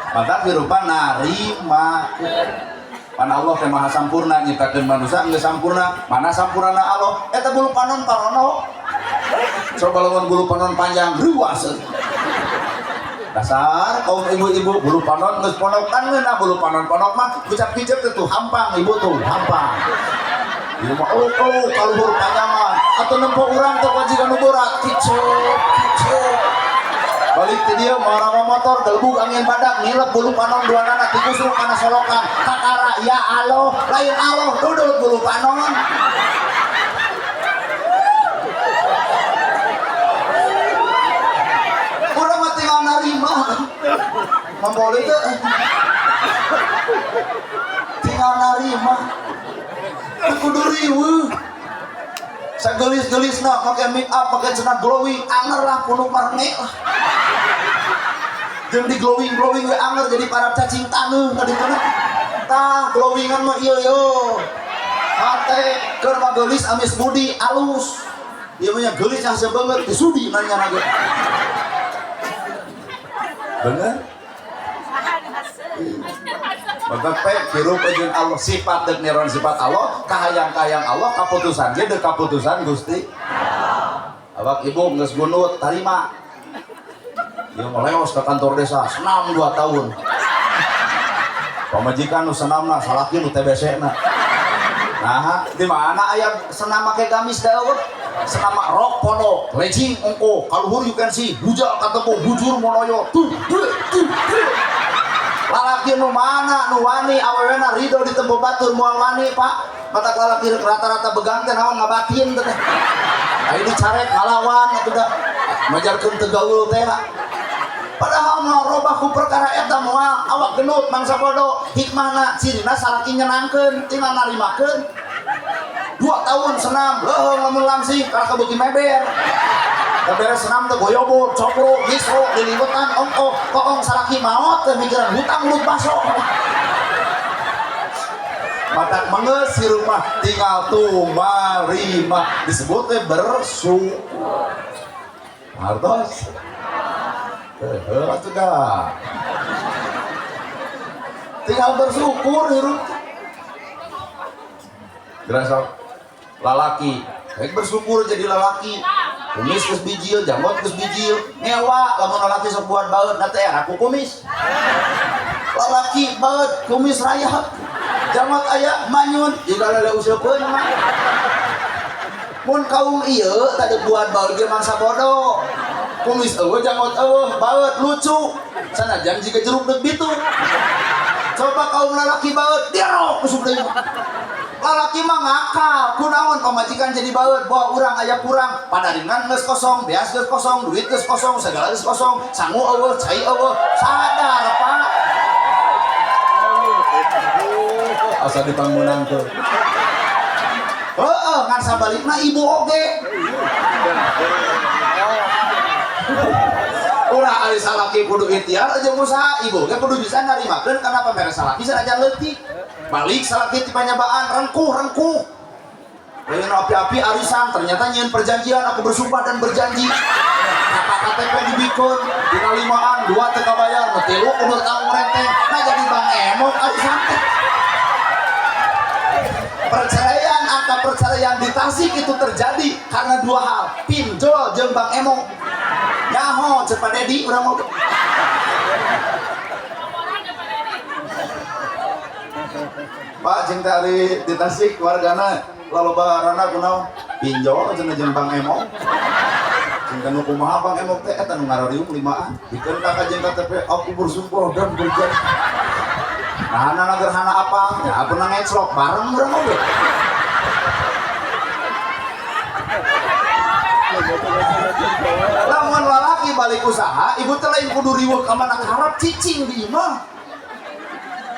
maka hirupan narima pan Allah teh maha sampurna nyiptakeun manusia geus sampurna mana sampurna Allah eta bulu panon parono coba lamun bulu panon panjang ruas dasar kaum ibu-ibu bulu panon geus ponokan geuna bulu panon-ponok mah kicap-kicap teh tuh hampang ibu tuh hampang ieu mah kaluhur panjang mah atuh nempo urang teh wajigan nu berat kicep balik ke dia marah motor gelbug angin badak nilep bulu panon duanana tikusruk kana solokan kakara ya Allah lain Allah duduk bulu panon urang mah tinggal narima mamboleh teh tinggal narima kudu riweuh sagelis-gelisna make make up make cenah glowing anger lah kudu marne lah jeung di glowing we anger jadi para cacing taneuh ka ditu tah glowingan mah ieu yo hate keur magelis amis budi alus ieu mah geulis yang sebeungeut disudi nanya ge bener Bapak hirup jeung Allah sifat deuk neron sifat Allah kahayang-kahayang Allah kaputusan ge deuk kaputusan Gusti awak ibu geus gunut tarima ieu maleos ka kantor desa senam 2 tahun pamajikan nu senamna salaki nu TBC-na nah di mana aya senam make gamis da eueuh senam rok pondok legging ongko kaluhur you can see bujal katempo bujur monoyo lalaki nu mana nu wani awewena ridho di tempo batur moal wani Pak mata lalaki rata-rata begang teh naon ngabatin teh ai dicarek ngalawan atuh da majarkeun teu gaul teh Padahal mau robahku perkara eta moal awak genut mangsa bodoh hikmahna cirina salaki nyenangkeun tinggal narimakeun 2 tahun senam leuheung lamun langsing kalau kebeuki meber beres senam teh goyobot cokro misro diliwetan ongkoh koong salaki maot teh mikiran hutang lut baso matak mengeus si rumah tinggal tumarima disebut teh bersyukur hartos atuh dah tinggal bersyukur hirup gerasa lalaki baik bersyukur jadi lalaki kumis geus bijil janggot geus bijil ngewa lamun lalaki sok buat baeut na teh aku kumis lalaki baeut kumis rayap janggot aya manyun jika ada useupeun mah mun kaum ieu tadi buat baeut ge mangsa bodoh kumis eueuh janggot eueuh baeut lucu sanajan jika jeruk deuk bitu coba kaum lalaki baeut diarok kusuk deui lalaki mah ngakal kunaon pamajikan jadi baeut bawa urang aya kurang padaringan geus kosong beas geus kosong duit geus kosong segala geus kosong sangu eueuh cai eueuh sadar Pak asa dipangmunang teu heueuh ngan sabalikna ibu oge ulah ari salaki kudu ikhtiar aja usaha ibu ge kudu bisa narimakeun kana pamere salaki sanajan leutik balik salaki ti panyabaan rengkuh lain api-api arisan ternyata nyieun perjanjian aku bersumpah dan berjanji kata KTP dibikun dina 5an 2 teu kabayar nu 3 umur tanggung renteng nah jadi Bang Emok arisan perceraian angka perceraian di Tasik itu terjadi karena 2 hal pinjol jeung Bang Emok nyaho cepat Dedi urang mau Pak jeung tadi di Tasik wargana laloba rana kunaon pinjol jeung Bang Emok jeung tanu kumaha Bang Emok teh eta nu ngararium 5an dikeun ka jeung KTP aku bersumpah dan berjanji nah gerhana apa ya pernah ngeclok bareng urang mau lamun lalaki balik usaha ibu teh lain kudu riweuh ka mana karep cicing di imah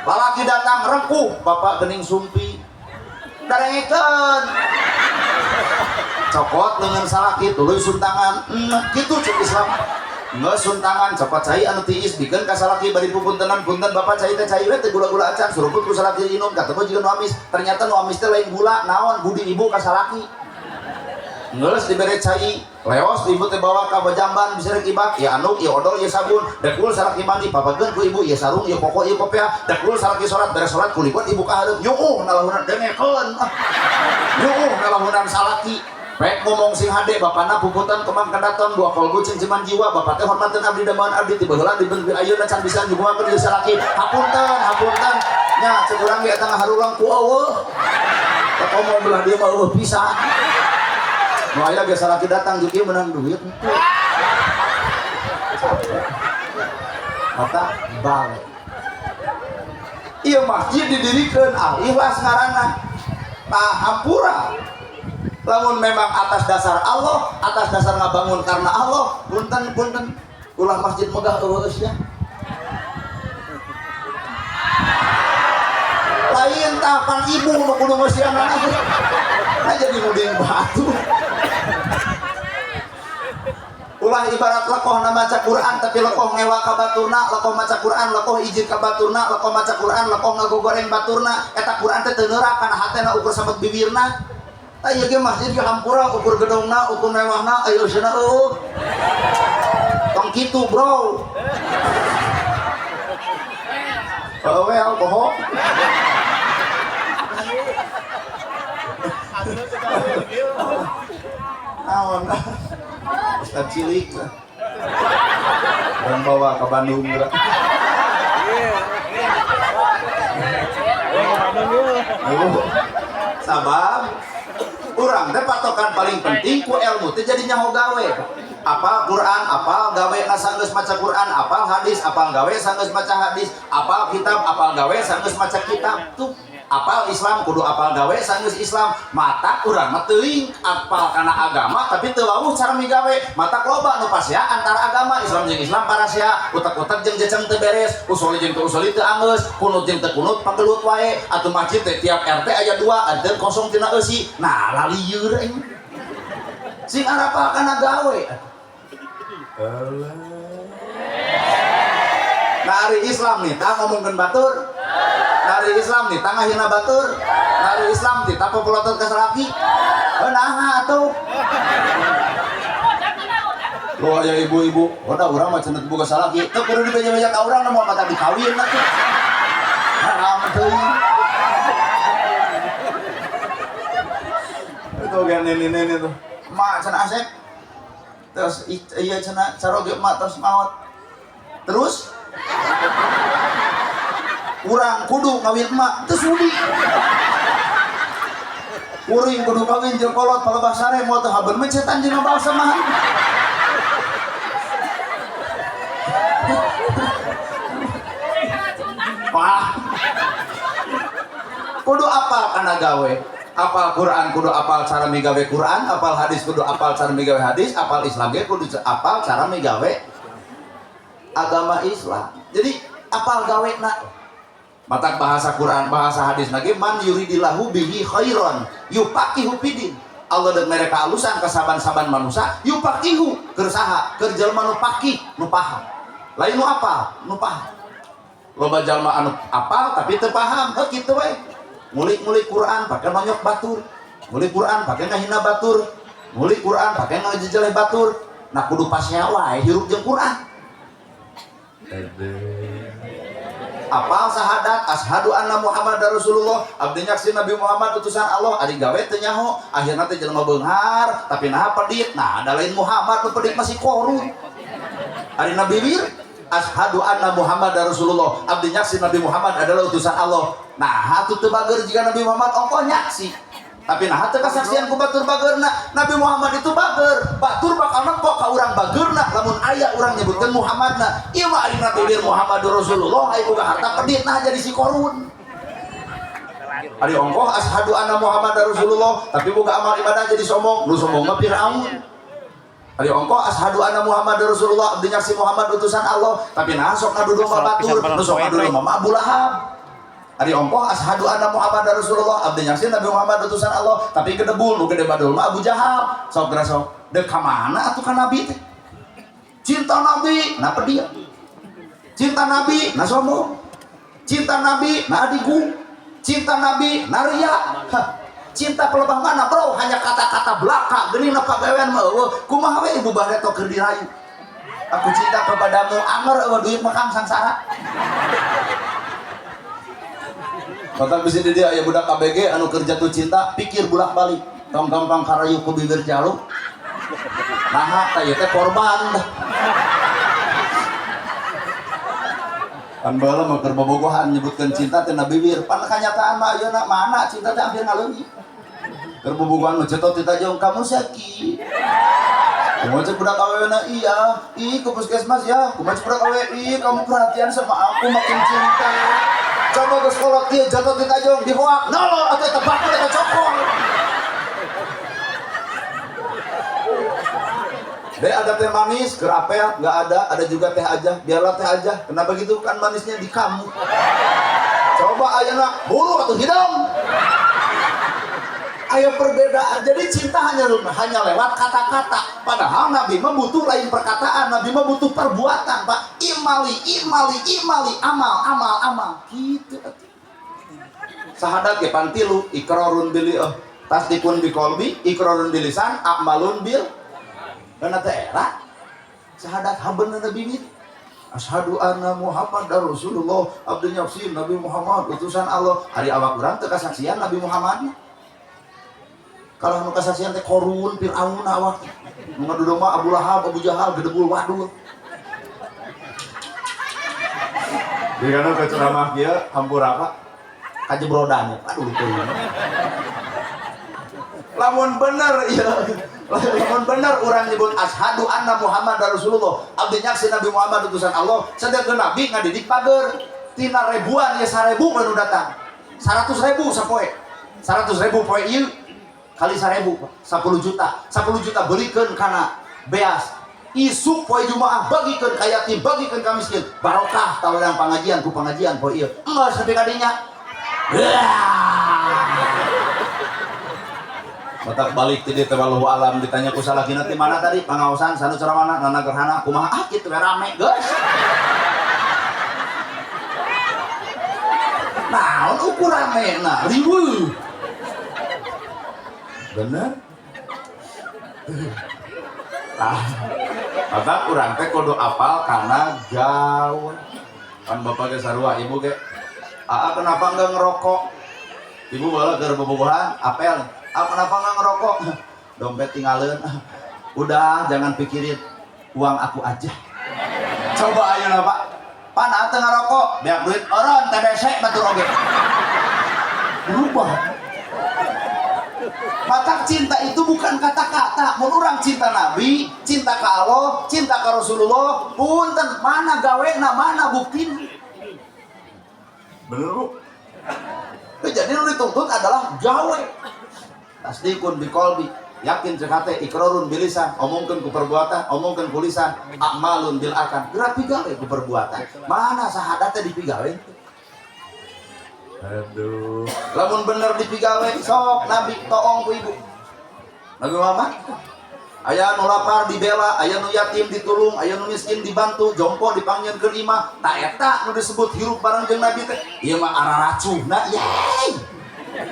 lalaki datang rengkuh bapak geuning sumpi darengekeun cokot leungeun salaki tuluy suntangan kitu cek Islam geus suntangan cokot cai anu tiis dikeun ka salaki bari pupuntenan punten bapak cai teh cai we teh gula-gula acan suruput ku salaki inum kateu jiga nu amis ternyata nu amis teh lain gula naon budi ibu ka salaki ngeus dibere cai leos ibu teh bawa ka bajamban bisa rek ibak ya anuk ya odol ya sabun dekul salaki mandi papageun ku ibu ya sarung ya koko ya kopiah dekul salaki salat beres salat kulikot ibu ka hareup nyuuh nalahunan dengekeun nyuuh nalahunan salaki pek ngomong sing hade bapana puputan kemang kadaton 2 kolbu cingciman jiwa bapak teh hormateun abdi damaan abdi ti baheula diberi ayeuna can bisa nyuguhakeun ieu salaki hapunten nya ceuk urang ge eta ngaharulang ku eueuh tak ngomong belah dia mah eueuh pisan nu aya ge salaki datang jeung ieu menang duit mata bang ieu masjid didirikeun ikhlas ngaranna tah hampura lamun memang atas dasar Allah atas dasar ngabangun karena Allah punten ulah masjid megah eueuh ya lain tahapan ibu nu kudu ngeusianana nah jadi muding batu ulah ibarat lekoh na maca Quran tapi lekoh ngewa ka baturna lekoh maca Quran lekoh izin ka baturna lekoh maca Quran lekoh ngagogoreng baturna eta Quran teh teu neurak kana hatena ukur sabet bibirna aya ge masjid ke hampura ukur gedongna ukur mewahna aya usina eueuh tong kitu bro we alkohol naon Ustaz cilik dan bawa ke Bandung sabab urang teh patokan paling penting ku ilmu teh jadi nyaho gawe apal Quran apal gawe sanggeus maca Quran apal hadis apal gawe sanggeus maca hadis apal kitab apal gawe sanggeus maca kitab tuh apal Islam kudu apal gawe sanggeus Islam mata urang mah teuing apal kana agama tapi teu wawuh cara migawe mata loba nu pasea antara agama Islam jeung Islam parasea utak-utak jeung jeceng teu beres usul jeung teu usul teu anggeus kunut jeung teu kunut panggelut wae atuh masjid teh tiap RT aya 2 anteun kosong tina eusi nah lalieur aing sing arapal kana gawe Nari Islam nih, tak ngomongkan batur. Nari Islam nih, tak ngahina batur. Nari Islam nih, tak pelotot ke salaki. Nah tuh. Lo aja ibu-ibu, udah orang mah cendet buka salaki. Tuh kudu dibeja-beja ka urang mau mata dikawin lah tuh. Haram tuh. Itu kan nenek tuh. Mak cenah asep. Terus iya cenah caroge mak terus maot. Terus urang kudu ngawin emak teu sudi kuring kudu kawin jeung kolot palebah sare moal teu habeun mah setan jeung balsamahan wah kudu apal kana gawe apal Quran kudu apal cara migawe Quran apal hadis kudu apal cara migawe hadis apal Islam ge kudu apal cara migawe agama Islam. Jadi apal gawena mata bahasa Quran bahasa hadis lagi man yuridillahu bihi khairan yufaqihu fidin Allah dan mereka alusan ke saban-saban manusia yufaqihu keur saha keur jelema nu faqih nu paham lain nu apal nu paham loba jalma anu apal tapi teu paham heuh kitu we ngulik-ngulik Quran pake nonyok batur ngulik Quran pake ngahina batur ngulik Quran pake ngajejeleh batur nah kudu pasea wae hirup jeung Quran apal sahadat ashadu anna Muhammadar Rasulullah abdi nyaksi Nabi Muhammad utusan Allah ari gawe teu nyaho akhirna teh jelema beunghar tapi naha pedit nah ada lain Muhammad nu pedit masih korun ari Nabi wir ashadu anna Muhammadar Rasulullah abdi nyaksi Nabi Muhammad adalah utusan Allah nah atuh teu bager jika Nabi Muhammad ongko nyaksi tapi nah teu kasaksian ku batur bageurna Nabi Muhammad itu bager batur bakal nempo ka urang bageurna lamun aya urang nyebutkeun Muhammadna ieu mah ari Nabi Muhammadur Rasulullah aya boga harta pedit nah jadi si korun ari ongkoh ashadu anna Muhammadar Rasulullah tapi boga amal ibadah jadi sombong nu sombong mah Firaun ari ongkoh ashadu anna Muhammadar Rasulullah abdi nyaksi Muhammad utusan Allah tapi nah sok ngadu domba batur nu sok ngadu domba Abu Lahab ari ongkoh ashadu anna Muhammadar Rasulullah abdi nyaksi Nabi Muhammad utusan Allah tapi gedebul nu gede badul mah Abu Jahal sok geura sok dek ka mana atuh ka nabi teh cinta nabi na pedia cinta nabi na sombong cinta nabi na adigu cinta nabi na ria cinta pelebah mana bro hanya kata-kata belaka geuning na pagawean mah eueuh kumaha we ibu bahre tok keur dirayu aku cinta kepadamu anger eueuh duit mah kang sangsara Batak bisa di dia ya budak KBG anu kerja tuh cinta pikir bulak balik tong gampang karayu ku bibir jaluk nah teh teh korban kan baheula mah keur bobogohan nyebutkeun cinta teh na bibir pan kanyataan mah ayeuna mana cinta teh hampir ngaleungit keur bobogohan mah cetot teh jeung kamu saki kumaha cek budak awena iya ih ke puskesmas ya kumaha cek budak awe ih kamu perhatian sama aku makin cinta coba ke sekolah dia jatuh di tajong di hoak nolol atau tebak udah kecokol deh ada teh manis ke apel nggak ada juga teh aja biarlah teh aja kenapa gitu kan manisnya di kamu coba ayeuna bulu atau hidung ayo perbedaan jadi cinta hanya lewat kata-kata padahal Nabi mah butuh lain perkataan Nabi mah butuh perbuatan Pak imali amal gitu sahadat ge pantilu ikrarun bil tasdikun biqalbi ikrarun bilisan amalun bil kana teh era sahadat habeun Nabi mit asyhadu anna Muhammadar Rasulullah abdi nyaksi Nabi Muhammad utusan Allah hari awak urang teu kasaksian Nabi Muhammad kalau nu kasaksian teh korun Firaun awak nu ngadudung mah Abu Lahab Abu Jahal gedebul waduh di kana ke ceramah kieu hampura apa kajebrodan aduh teh lamun bener ieu lamun bener urang nyebut asyhadu anna Muhammadar Rasulullah abdi nyaksi Nabi Muhammad utusan Allah sedangkeun Nabi ngadidik pager tina ribuan ya 1000 anu datang 100.000 sapoe 100.000 poe ieu kali 1.000 10 juta belikeun kana beas isuk poe Jumaah bagikeun ka yatim bagikeun ka miskin barokah taledang pangajian ku pangajian poe ieu geus nepi ka dinya Matak balik ti dieu teh wallahu alam ditanya ku salakina ti mana tadi pangaosan sanu ceramana nana gerhana kumaha kitu rame geus naon ukur rame nah riweuh bener maka urang teh kudu apal karena gaul kan bapak ge sarua ibu ge kenapa enggak ngerokok ibu bala keur bobogohan apel kenapa enggak ngerokok dompet tinggalin udah jangan pikirin uang aku aja coba ayeuna Pak pana teu ngarokok beak duit eureun TBC batur oge berubah maka cinta itu bukan kata-kata mun urang cinta Nabi cinta ka Allah cinta ka Rasulullah punten mana gawena mana buktina bener Bu jadi nu dituntut adalah gawe tasdikun biqalbi yakin cek hate ikrarun bilisan omongkeun ku perbuatan omongkeun ku lisan amalun bil arkan gerak pigawe ku perbuatan mana sahadat teh dipigawe aduh lamun bener dipigawe sok nabi toong ku ibu Nabi Muhammad aya nu lapar dibela aya nu yatim ditulung aya nu miskin dibantu jompo dipanggieunkeun imah ta eta nu disebut hirup bareng jeung nabi teh ieu mah araracuhna yey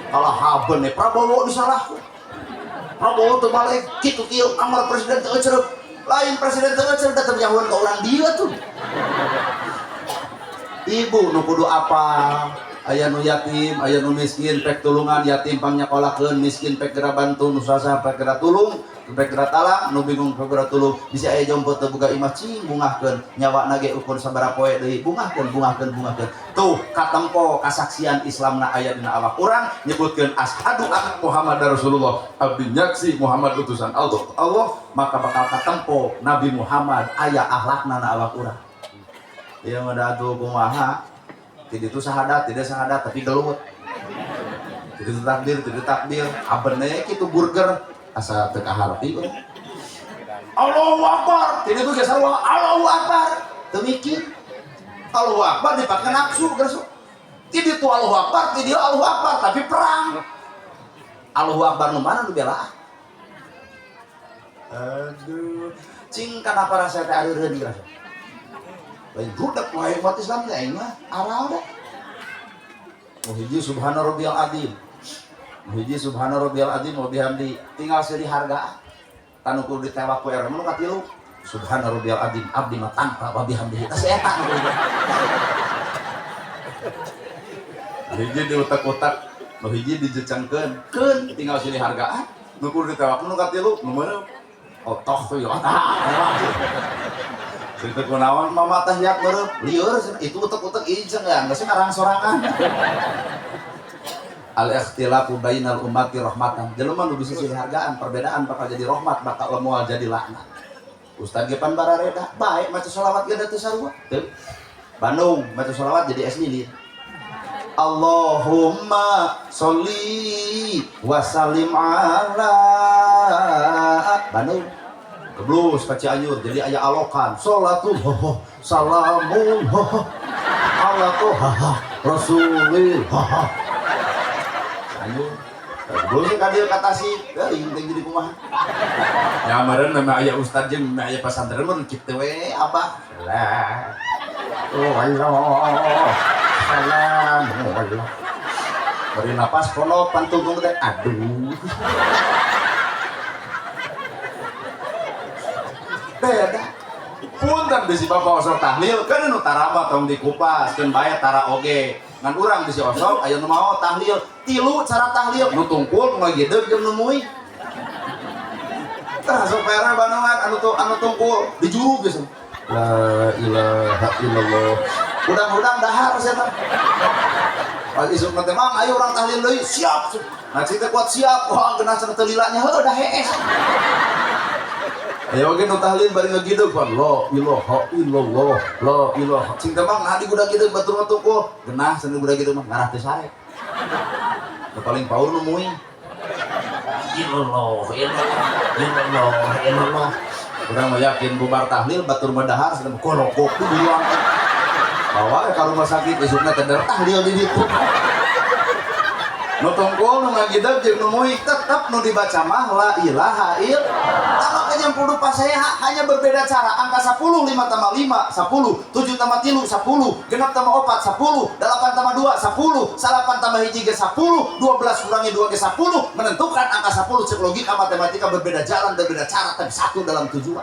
kalau haben Prabowo disalahku Prabowo tuh balik gitu kieu amar presiden teu cereup lain presiden teu cereup da terjauhan ka urang dia tuh ibu nu kudu apa aya nu yatim aya nu miskin pek tulungan yatim pang nyakolakeun miskin pek geura bantu nu susah pek geura tulung pek geura talang nu bingung pek geura tulung bisa aya jompo teu boga imah cing bungahkeun nyawana ge ukur sabaraha poe deui bungahkeun tuh katempo kasaksian Islamna aya dina awak urang nyebutkeun asyhadu anna Muhammadar Rasulullah abdi nyaksi Muhammad utusan Allah maka bakal katempo Nabi Muhammad aya akhlakna na awak urang ieu mah da atuh kumaha tidak itu sahadat tidak sahadat tapi gelut tidak takdir abene kitu burger asa teu kaharti Allahu Akbar tidak itu geus Allahu Akbar teu mikir Allahu Akbar dipake nafsu geus tidak itu Allahu Akbar tidak Allahu Akbar tapi perang Allahu Akbar nu mana nu bela aduh cing kenapa rasa teh areureun di rasa lain budak wae umat Islam teh aing mah arah da muhiji subhana rabbiyal azim muhiji subhana rabbiyal azim wa bihamdi tinggal seudi harga tanu kudu ditewak ku erem nu katilu subhana rabbiyal azim abdi mah tanpa wa bihamdihi tas eta nu kudu hiji diutak-utak nu hiji dijecengkeun keun tinggal seudi hargaan nu kudu ditewak nu katilu nu meureuh otoh yo Cerita kunaon mama teh yak meureun lieur itu utek-utek ijeng ya geus ngarang sorangan. Al ikhtilafu bainal ummati rahmatan. Jelema nu bisa silih hargaan perbedaan bakal jadi rahmat bakal moal jadi laknat. Ustaz ge pan barareda bae maca selawat ge da teu sarua. Teu. Bandung maca selawat jadi es lilin. Allahumma sholli wa sallim ala Bandung Keblus ka Cianjur jadi aya alokan sholatu salamun ala rasulil Cianjur Keblus ka dieu ka Tasik teuing teh jadi kumaha ya meureun mah aya ustad jeung aya pasantren mun kitu we abah lah salam beri napas kono pantunggung teh aduh beda punten bisi bapak osok tahlil kan nu tarama tong dikupas keun bae tara oge ngan urang bisi osok aya nu mau tahlil tilu cara tahlil nu tungkul nu ngagedeug jeung nu muih tah sok pera banungan anu tungkul dijuru geus la ilaha illallah udang-udang dahar setan pas isuk teh mang ayo urang tahlil deui siap nah cita kuat siap wah geuna cenah teu lilanya heuh dah hees Ayo oge nu tahlil bari ngagideg pan la ilaha illallah la ilaha. Sing teh mah ngadi budak gideg batur mah tukul. Genah seni budak gideg mah ngarah teh sae. Nu paling paur nu muing. Illallah illallah. Urang mah yakin bubar tahlil batur mah dahar sedang korokok tu diuang. Bawa ka rumah sakit isukna teh tahlil di ditu. Nu tungkul nu ngagideg jeung nu muing tetep nu dibaca mah la ilaha illallah. Kalau penyempurna pas saya hanya berbeda cara. Angka 10, 5 tambah 5, 10, 7 tambah 3, 10, genap tambah 4, 10, 8 tambah 2, 10, 8 tambah 1 ke 10, 12 kurangi 2 ke 10, menentukan angka 10. Cek logika matematika berbeda jalan, berbeda cara, tapi satu dalam tujuan.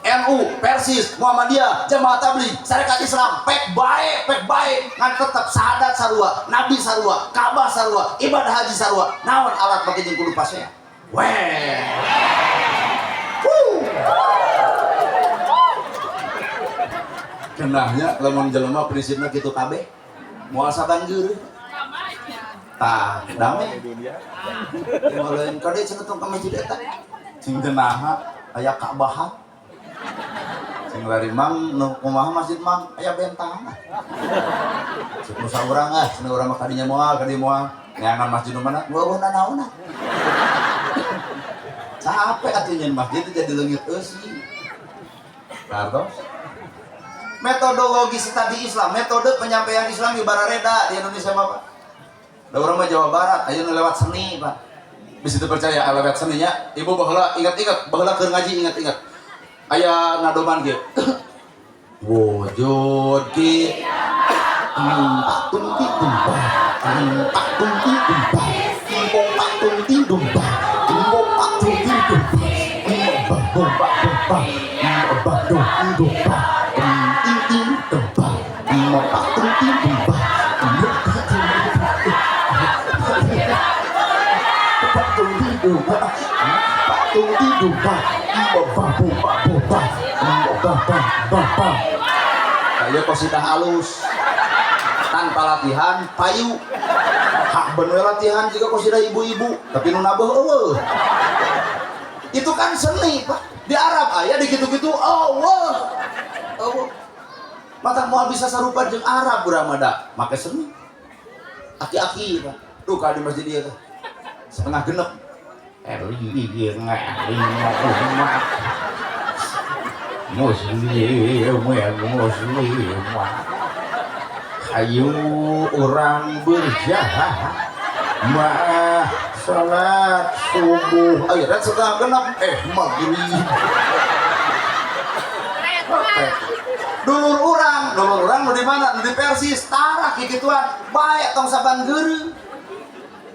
NU, Persis, Muhammadiyah, Jamaah Tabligh, Syarikat Islam, pek baik, ngan tetap syahadat sarua, Nabi sarua, Ka'bah sarua, ibadah haji sarua, naon alat bagi jeung kudu pasea. Kenahnya lamun jelema prinsipna kitu kabeh moal saban geureuh tah damai lain kade cenah tong ka masjid eta sing genaha aya Ka'bah sing lari mang nu kumaha masjid mang aya bentang cek nu saurang cenah urang mah kadinya moal nyangan masjid nu mana weuweuna naonna capek atuh nyeun masjid jadi leungit eusi kartos. Metodologi studi Islam, metode penyampaian Islam di Barareda di Indonesia Pak. Da urang mah Jawa Barat, ayeuna lewat seni Pak. Bisa dipercaya lewat seninya. Ibu baheula ingat-ingat, baheula keur ngaji ingat-ingat. Aya nadoman ge. Wujud ki patung ti tumpah, patung ti tumpah, patung ti tumpah, patung ti tumpah, Kayak kosidah halus tanpa latihan payu hak bener latihan juga kosidah ibu-ibu tapi nu nabeuh eueuh itu kan seni Pak di Arab aya di gitu-gitu Allah mata moal bisa sarupa jeung Arab urang mah da make seni aki-aki Pak tuh ka di masjid ieu teh setengah genep muslim ayo orang berjahat salat subuh ayo rat setengah genap maghrib dulur orang nu di mana nu di Persis tara kikituan bae tong saban geureuh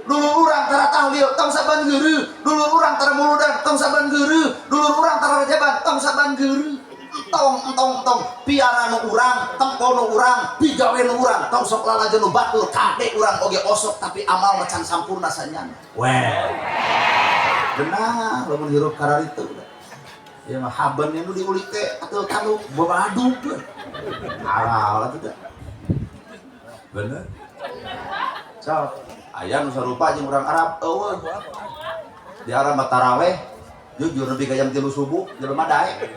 dulur urang tara tahlil tong saban geureuh dulur urang tara muludan tong saban geureuh dulur urang tara rajaban tong saban geureuh tong piara nu urang tempo nu urang pigawe nu urang tong sok lalajo nu batur kade urang oge osok tapi amal macan sampurna sanyan benar lamun hirup kararitu ya mah haben nu diulik teh atuh taluk babadug halal atuh teh bener sok aya nu sarupa jeung urang Arab eueuh di Arab taraweh jujur nepi ka jam 3 subuh jelema daek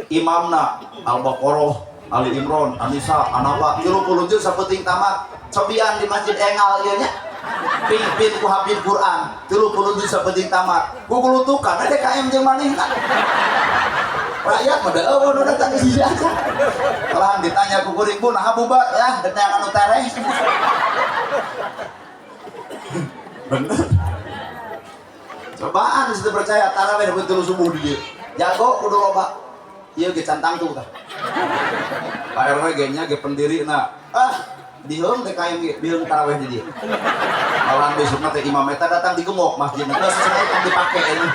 imamna Al-Baqarah Ali Imran An-Nisa An-Naba 30 juz sapenting tamat cobian di Masjid Engal ieu nya pimpin ku hafid Quran 30 juz sapenting tamat gugulutukan ada KM jeung manehna rakyat mah da eueuh nu datang di sini aja kalau ditanya ku kuring pun nah bubar ya datang anu tereh bener cobaan situ percaya tarawih betul subuh di dieu jago kudu loba ieu ge cantang tuh tah Pak RW ge nya ge pendirina diheung teh kain ge diheung tarawih di dieu lawan besokna teh imam eta datang digemok masjidna geus sesuai kan dipake ini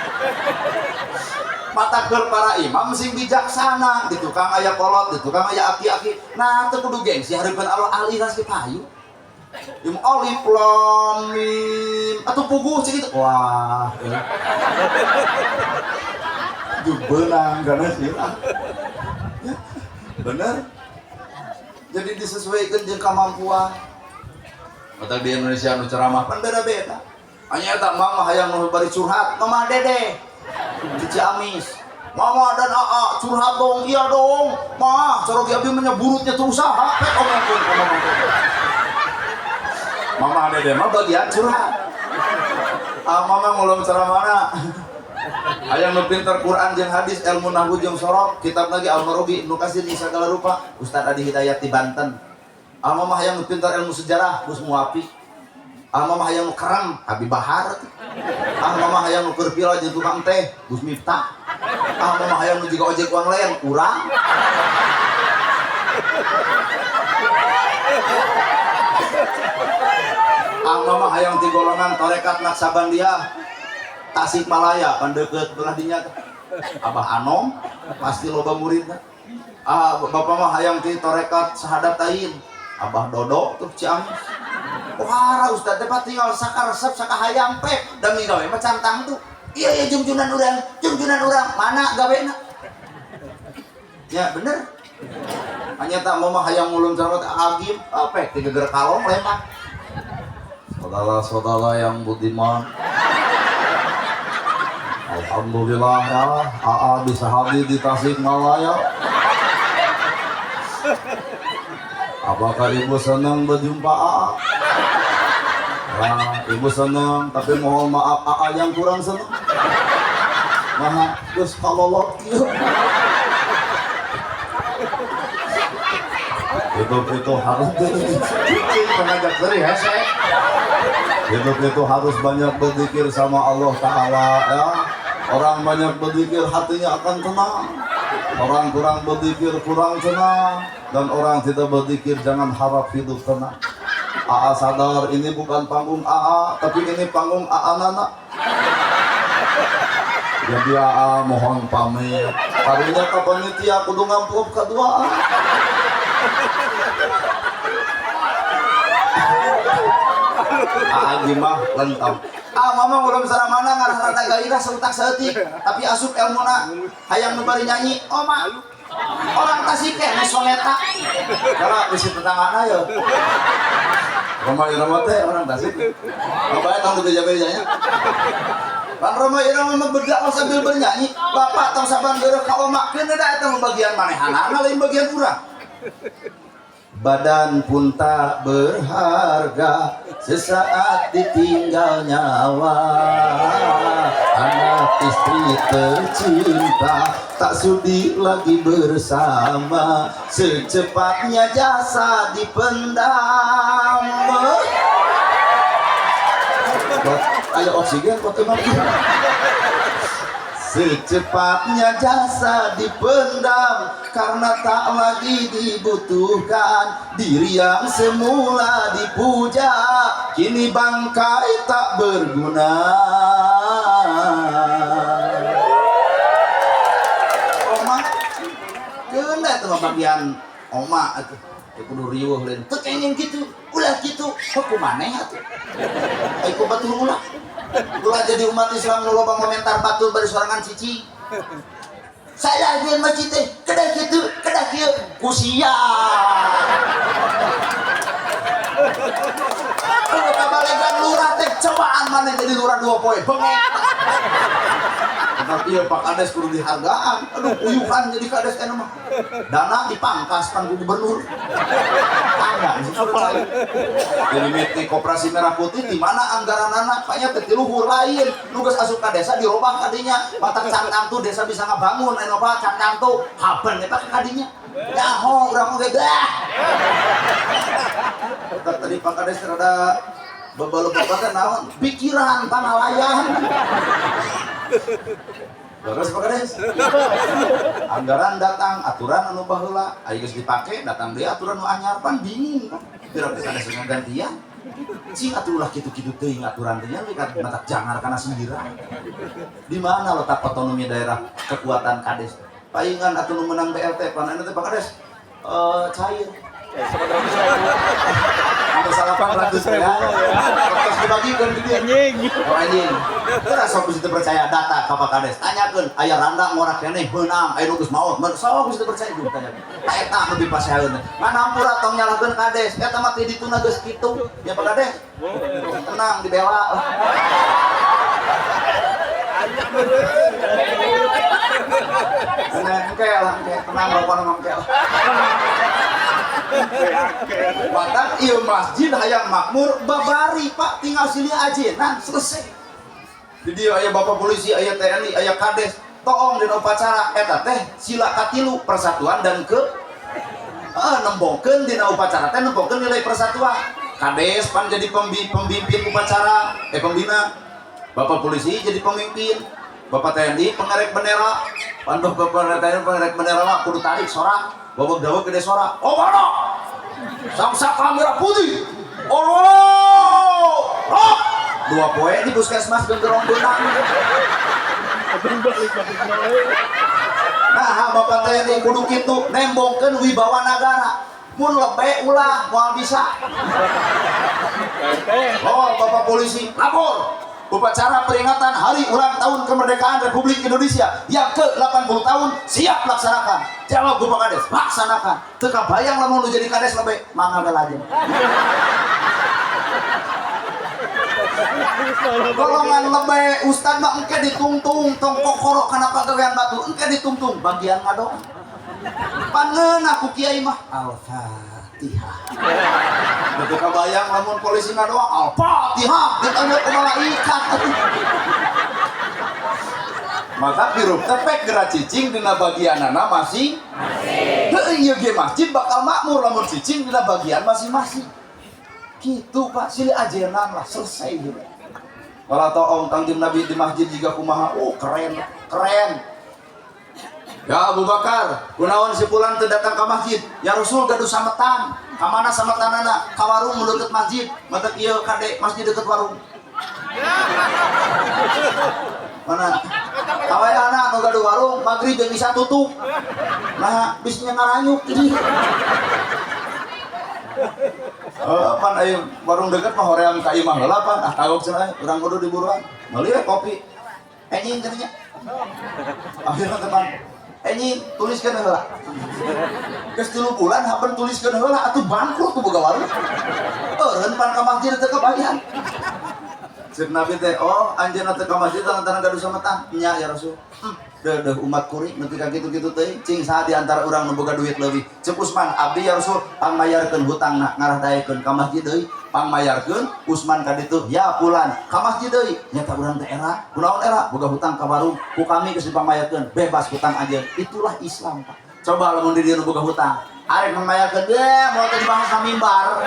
mata keur para imam sing bijaksana di tukang aya kolot di tukang aya aki-aki nah teu kudu gengsi hareupeun Allah aliran si payu Im alif lam mim atuh puguh cik itu wah jubeunang kana sih bener jadi disesuaikan jeung kemampuan mata di Indonesia anu ceramah kan beda-beda hanya eta mah hayang nu bari curhat mama dede di Ciamis. Mama dan AA curhat dong, iya dong. Ma, corok abi menyeburutnya tuh usaha. Mama ada deh, mah bagian curhat. Mama ngulung ceramana. Hayang nu pinter Quran jeung hadis, ilmu nahwu jeung sorok, kitab lagi Al-Marabi nu kasih di segala rupa, Ustaz Adi Hidayat di Banten. Mama hayang nu pinter ilmu sejarah, Gus Muafi. Mama hayang nu kerem, Habib Bahar. Mama hayang nu keur pila jeung tukang teh, Gus Miftah. Mama hayang nu jiga ojek online, urang. Mama hayang ti golongan tarekat Naksabandia Tasikmalaya kan deket belah dinya Abah Anom pasti loba muridna. Bapak mah hayang ti tarekat Sahadatain Abah Dodo tuh Ciamis. Wah Ustaz teh tinggal sakaresep sakahayang pe demi gawe mah cantang tuh. Iya jungjunan urang mana gawena? Ya bener. Hanya tak mama hayang ngulun cara teh agim apa ti geger kalong lempar. Saudara-saudara yang budiman, alhamdulillah ya, AA bisa hadir di Tasikmalaya. Apakah ibu senang berjumpa AA? Nah, ibu senang, tapi mohon maaf AA yang kurang senang. Nah, terus kalau lokil itu harus tenaga seri hese. Hidup itu harus banyak berzikir sama Allah Ta'ala ya. Orang banyak berzikir hatinya akan tenang. Orang kurang berzikir kurang tenang. Dan orang tidak berzikir jangan harap hidup tenang. AA sadar ini bukan panggung AA, tapi ini panggung AA Nana. Jadi AA mohon pamit. Tadinya ke panitia kudu ngamplop kedua. Gimah lentang. Mama belum sana mana ngarana gairah seutak seutik, tapi asup ilmuna hayang nu bari nyanyi. Oma orang Tasik teh soneta. Kalau bisi tetanggana ya. Roma irama teh orang Tasik. Bapak tong teu jabe-janya. Pan Roma irama mah bedak sambil bernyanyi. Bapak tong saban geureuh ka oma keun da eta bagian manehanana lain bagian urang. Badan pun tak berharga sesaat ditinggal nyawa. Anak istri tercinta tak sudi lagi bersama. Secepatnya jasa dipendam. Ayo oksigen kok teman. Secepatnya jasa dipendam karena tak lagi dibutuhkan. Diri yang semula dipuja kini bangkai tak berguna. Oma kena itu bagian oma atuh kudu riweuh lain teu kenging kitu ulah kitu hukumaneh atuh ai ku batur ulah. Ulah jadi umat Islam nu loba komentar batur bari sorangan cici. Saya di masjid teh kedah kitu, kedah kieu kusia. Kabalegan lurah teh cobaan maneh jadi lurah 2 poe. Bengek. Tapi Pak Kades kudu dihargaan. Aduh, uyuhan jadi Kades anu mah. Dana dipangkas pan ku gubernur. Tangga jadi miti koperasi merah putih di mana anggaranana paknya teh luhur lain. Nu geus asup ka desa dirobah kadinya. Matak cangkang tuh desa bisa ngabangun anu apa cangkang tuh haben eta kadinya. Nyaho urang oge dah. Tadi Pak Kades rada babaluk-babaluk naon pikiran tanah layang. Terus Pak Kades anggaran datang aturan anu baheula aya geus dipake datang deui aturan nu anyar pan bingung kan kira Kades gantian cing atuh ulah kitu-kitu teuing aturan teh nya ka matak jangar kana sindiran. Di mana letak otonomi daerah kekuatan Kades paingan atuh nu menang BLT pan anu teh Pak Kades cair ada salah 800 ya. Terus dibagikan ke dia. Anjing. Terus sok bisa percaya data ka Pak Kades. Tanyakeun aya randa ngorak keneh beunang aya nu geus maot. Sok bisa percaya juga tanya. Ta eta lebih pasaeun. Nganampura tong nyalahkeun Kades. Eta mah teh dituna geus kitu. Ya Pak Kades. Tenang dibela. Engke lah, tenang rokok nang engke lah. Padahal ieu masjid hayang makmur babari Pak, tinggal silih ajenan selesai. Di dieu aya bapak polisi, aya TNI, aya kades, toong dina upacara eta teh sila katilu persatuan dan ke nembongkeun dina upacara teh nembongkeun nilai persatuan. Kades pan jadi pemimpin upacara, pembina. Bapak polisi jadi pemimpin. Bapak TNI pengerek bendera. Pan bapak TNI pengerek bendera mah kudu tarik sorak. Bapak dawuh gede sorak. Oh mana? Samsa kamera putih. Oh! Oh! Dua poe di puskesmas genderong benang. Nah, bapak TNI kudu kitu nembongkeun wibawa negara. Mun lebe ulah moal bisa. Oh, bapak polisi lapor. Upacara peringatan hari ulang tahun kemerdekaan Republik Indonesia yang ke-80 tahun siap laksanakan. Jawab Bapak Kades, laksanakan. Teu kabayang lamun nu jadi kades lebe mangga lajeng. Golongan lebe ustad mah engke ditungtung tong kokoro kana pagawean batu engke ditungtung bagian ngadoa. Pangeun aku kiai mah Al-Fatihah. Betul kabayang lamun polisi ngadoa Al-Fatihah ditanya ke malaikat. Maka biru tepek gerak cicing dina bagianana masing. Teu ieu ge masjid bakal makmur lamun cicing dina bagian masing-masing. Gitu Pak, silih ajenan lah selesai gitu. Kalau toong kangjeng Nabi di masjid juga kumaha, oh keren, keren. Ya Abu Bakar, kunaon si pulang teu datang ke masjid. Ya Rasul gaduh sametan. Ka mana sametanana? Ka warung nu deukeut masjid. Matak ieu kade masjid deukeut warung. Mana? Kawayana nu gaduh warung, magrib jeung isya tutup. Nah, bisnya ngaranyuk jadi. Pan aya warung deukeut mah hoream ka imah heula pan. Ah kagok cenah urang kudu diburuan. Meuli we kopi. Enyin cenah nya. Akhirna teman enyi tuliskeun heula. Geus 3 bulan hampir tuliskeun heula atuh bangkrut tuh boga warung. Eureun pan ka masjid teu kebagian. Ceuk Nabi teh, oh anjeunna teu ka masjid lantaran gaduh sametan. Nya ya Rasul. Deuh umat kuring nepi ka kitu-kitu teh cing saha di antara urang nu boga duit leuwih. Ceuk Usman, abdi ya Rasul pangmayarkeun hutangna ngarah daekeun ka masjid deui. Pangmayarkeun Usman ka ditu, ya pulan ka masjid deui. Nya tah urang teh era, kunaon era? Boga hutang ka warung, ku kami geus dipangmayarkeun, bebas hutang aja. Itulah Islam, Pak. Coba lamun di dieu nu boga hutang, arek pangmayarkeun ge moal teh dibahas ka mimbar.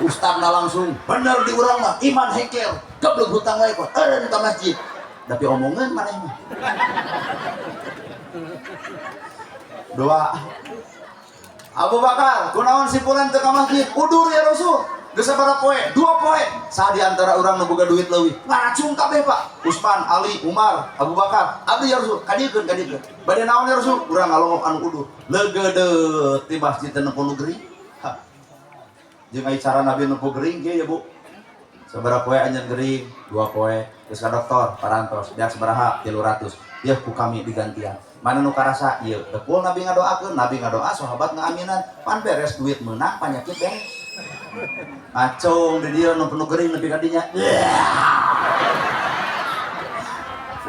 Ustadna langsung, bener di urang mah iman heker, geblek hutang wae kok, eureun ka masjid. Tapi omongan mana ini? Doa. Abu Bakar, kunaon simpulan teu ka masjid? Udur ya Rasul. Geus sabaraha poe? 2 poe. Saha di antara urang nu boga duit leuwih? Ngaracung kabeh, Pak. Utsman, Ali, Umar, Abu Bakar. Abdi ya Rasul, kadiekeun. Bade naon ya Rasul? Urang ngalongok anu udur. Leugeudeut ti masjid teh nempo gering. Jeung aya cara Nabi nempo gering ge ya, Bu. Sabaraha poe anjeun gering? 2 poe. Terus ka dokter parantos dia sabaraha 300. Ya ku kami digantian. Mana nu karasa ieu? Tepul Nabi ngadoakeun, Nabi ngadoa sahabat ngaaminan. Pan beres duit meunang panyakit beres. Acung di dieu nu penuh gering nepi ka dinya.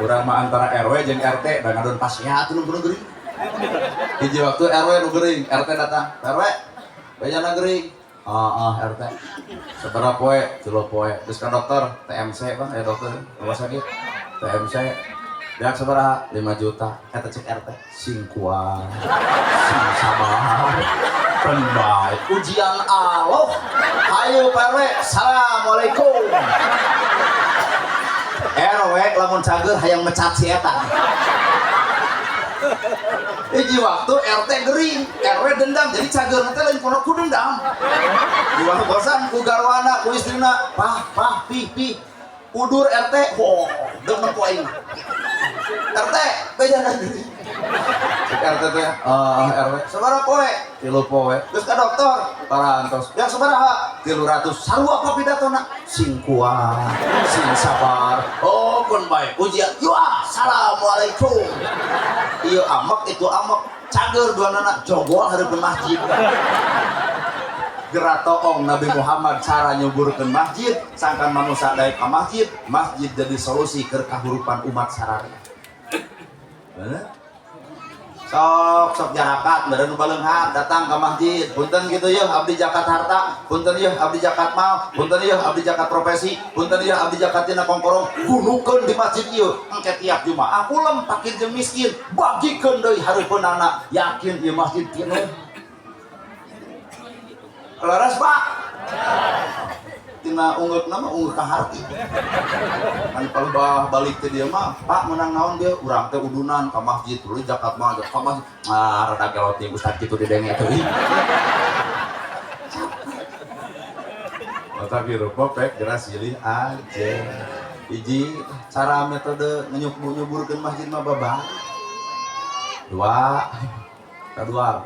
Urang mah antara RW jeung RT da ngadon pasiat nu penuh gering. Hiji waktu RW nu gering, RT datang. RW, bejana gering. RT seberapa poe, 3 poe. Terus kan dokter, TMC bang, dokter rumah sakit, TMC. Dia seberapa? 5 juta. Kata cek RT, sing kuat, sing sabar, penbaik. Ujian Allah. Ayo Pak RW, assalamualaikum. RW lamun cager hayang mecat si eta. Hiji waktu RT gering, RW dendam, jadi cager nanti lain ku dendam. Di waktu bosan, ku garwana, ku istrina, pah, pi, udur RT, wow, demen ku aing. RT, bejana gering. Cek RT teh, RW, sabaraha poe? 3 poe. Terus ka dokter, parantos. Yang sabaraha? 300. Sarua apa pidatona? Sing kuat, sing sabar. Oh, kun bae. Ujian. Yo, assalamualaikum. Ieu amek itu amek. Cager duanana jogol hareupeun masjid. geratoong Nabi Muhammad cara nyuburkeun masjid sangkan manusia daek ka masjid, masjid jadi solusi keur kahurupan umat sararea. Bener? Sok jarakat beureun baleunghat datang ke masjid, punten gitu yeuh abdi zakat harta, punten yeuh abdi zakat mal, punten yeuh abdi zakat profesi, punten yeuh abdi zakat tina kongkorong, gunukeun di masjid ieu engke tiap Jumaah ulem fakir jeung miskin bagikeun deui hareupeunana, yakin ieu masjid kieu. Laras Pak. Tina ungguk nama ungguk ka harti. Kan kalau balik ke dia mah, Pak menang naon dia urang teh udunan ka masjid, tuluy zakat mah ka masjid. Ah rada geloti ustaz kitu di denge teh. Mata biru popek geras silih aja. Hiji cara metode nyuburkeun masjid mah babah. Kedua,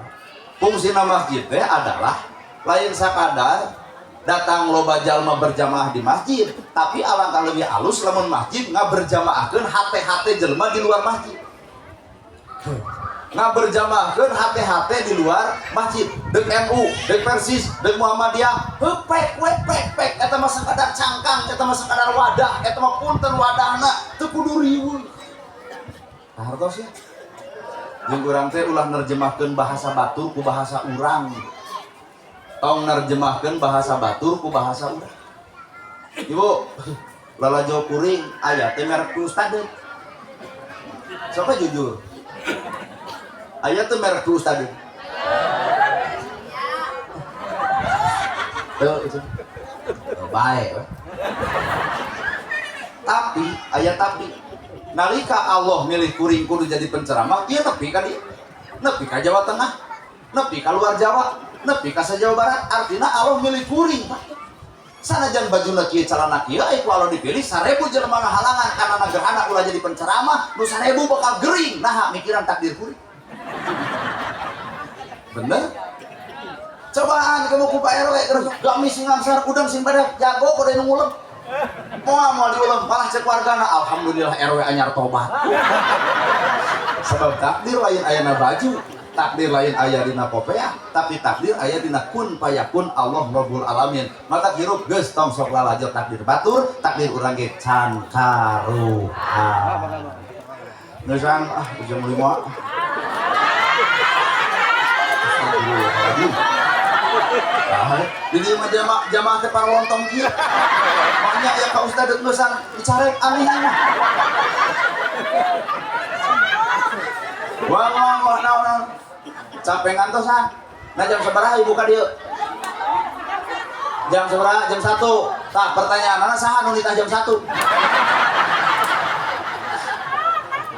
fungsina masjid teh adalah lain sakadar datang loba jalma berjamaah di masjid, tapi alangkah lebih halus lamun masjid ngaberjamaahkeun hate-hate jelema di luar masjid. Ngaberjamaahkeun hate-hate di luar masjid. Deuk NU, deuk Persis, deuk Muhammadiyah, hepek eta mah sakadar cangkang, eta mah sakadar wadah, eta mah punten wadahna teu kudu riweuh. Hartos ya. Jeung urang teh ulah nerjemahkeun bahasa batur ku bahasa urang. Tong nerjemahkeun bahasa batur ku bahasa urang. Ibu, lalajo kuring aya teh merek ku ustadeun. Siapa jujur? Aya teh merek ku ustadeun. Tuh itu. Baik. Tapi aya tapi. Nalika Allah milih kuring kudu jadi penceramah, ieu nepi ka dieu. Nepi ka Jawa Tengah, nepi ka luar Jawa, nepi ka Jawa Barat, artinya Allah milih kuring Pak. Sanajan bajuna kieu calana kieu aya ku Allah dipilih 1000 jelema ngahalangan kana gerhana ulah jadi penceramah, nu 1000 bakal gering. Nah, mikiran takdir kuring. Bener? Cobaan kamu ku Pak RW gami sing ngangsar udang sing badak jago kudu nu ngulem. Mau diulang malah cek wargana alhamdulillah RW anyar tobat. Sebab takdir lain ayana baju, takdir lain aya dina popea, tapi takdir aya dina kun payakun Allah Rabbul Alamin. Mata hirup geus tong sok lalajo takdir batur, takdir urang ge can karuhan. Nusang ujung 5. Jadi jamaah teh para lontong kieu. Banyak ya ka ustad deuk nusan dicarek aneh mah. Wah naon. Capek ngantosan. Nah jam sabaraha ibu ka dieu? Jam sabaraha? Jam 1. Tah pertanyaanna saha nu nitah jam 1?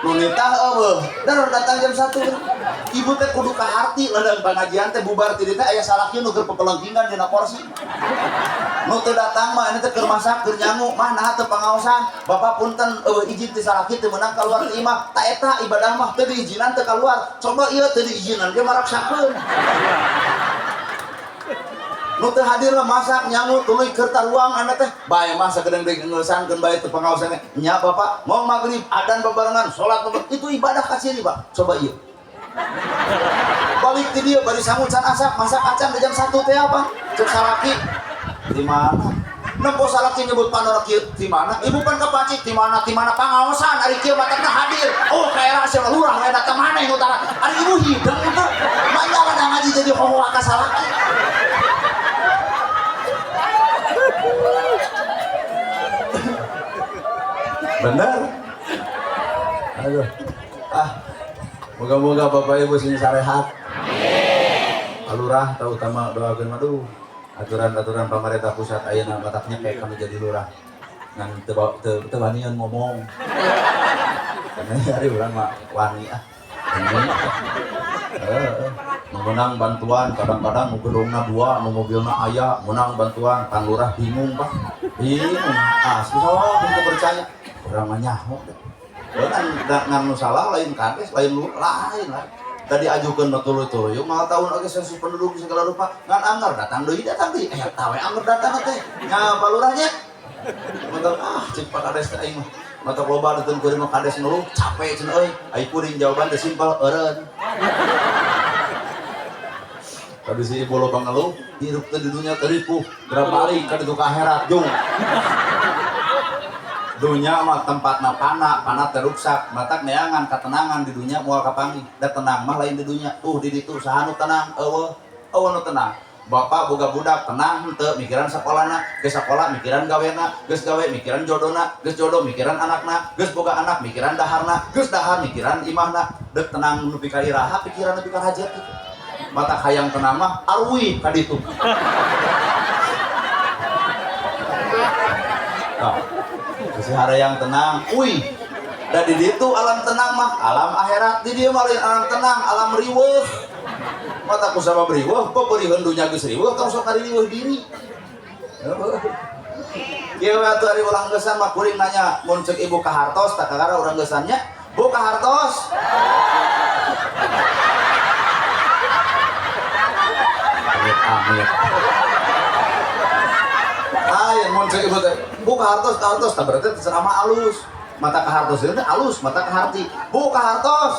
Nu nitah eueuh, dar datang jam 1. Ibu teh kudu kaharti ladang pengajian teh bubar ti dieu teh aya salaki nu keur pepelengkingan dina kursi. Nu teu datang mah ini teh keur masak keur nyangu mah naha teu pangaosan. Bapak punten izin ti salaki teu meunang kaluar ti imah. Ta eta ibadah mah teu diizinan teu kaluar. Coba ieu teu diizinan ge maraksakeun. Nu teu hadir mah masak nyangu tuluy keur taruang anda teh bae mah sagedeng-gedeng ngeusankeun bae teu pangaosan nya Bapak mau magrib adan babarengan salat itu ibadah ka ciri Pak. Coba ieu. Balik ti dieu bari sangucan asap masak acan jam 1 teh apa? Cek salaki di mana? Nempo salaki nyebut panora kieu di mana? Ibu pan kapacik di mana pangaosan ari kieu batakna hadir. Oh kaera sia lurah we datang maneh nu tara. Ari ibu hidang itu. Manya ada ngaji jadi hohoa ka salaki. Bener? Aduh. Moga-moga Bapak Ibu sing sarehat. Lurah terutama doakeun aduh aturan-aturan pemerintah pusat ayeuna bataknya kayak kami jadi lurah. Ngan teu wanian ngomong. Karena hari urang mah wani menang bantuan kadang-kadang gedungna 2 mobilna aya menang bantuan kan lurah bingung Pak. Bingung. Susah kita percaya. Urang mah nyaho. Dengan salah lain kades lain lah tadi ajukan betul yuk malah tahun oke sensus penduduk segala rupa ngan anggar datang deui tawe anggar datang teh nya palurahnya mentok cek pak kades teh aing mah mata loba datang kuring mah kades nuluh capek cenah euy ai kuring jawaban teh simpel eureun tadi si ibu lo bangeluh hirup teh di dunia teripu berbalik ka ditu ka akhirat jung dunia mah tempatna panah teruksak matak neangan ketenangan di dunia moal kapangi da tenang mah lain di dunia di ditu saha nu tenang eueuh nu tenang bapak boga budak tenang henteu mikiran sakolana geus sakola mikiran gawena geus gawe mikiran jodona geus jodoh mikiran anakna geus boga anak mikiran daharna geus dahar mikiran imahna deuk tenang nepi ka iraha pikiran nepi ka hajat gitu. Mata hayang tenang mah arwi ka ditu nah, si hara yang tenang da di ditu alam tenang mah alam akhirat di dieu mah alam tenang alam riweuh mata ku sama beriweuh kok beureun dunya geus riweuh tong sok riweuh diri kieu atuh ari ulang gesan mah kuring nanya mun ceuk ibu ka hartos tak kakara urang gesannya bu ka hartos amit ayeun mun ceuk ibu teh bu ka hartos tak berarti terserah mah alus mata ka hartos itu alus mata ka harti bu ka hartos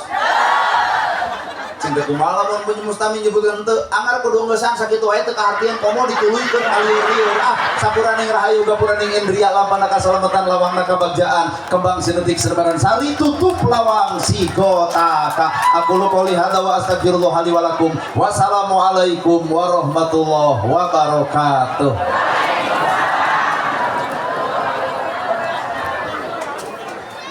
cinta kumaha mun punya mustami nyebutkeun teu anggar kudu ngeusan sakitu wae teu kahartieun komo dituluikeun alieur sapuraning rahayu gapuraning indria lampana kasalamatan lawangna kabagjaan kembang sinetik serbaran sari tutup lawang si gotaka aku lu qouli hadza wa astagfirullah li wa lakum wassalamualaikum warahmatullahi wabarakatuh.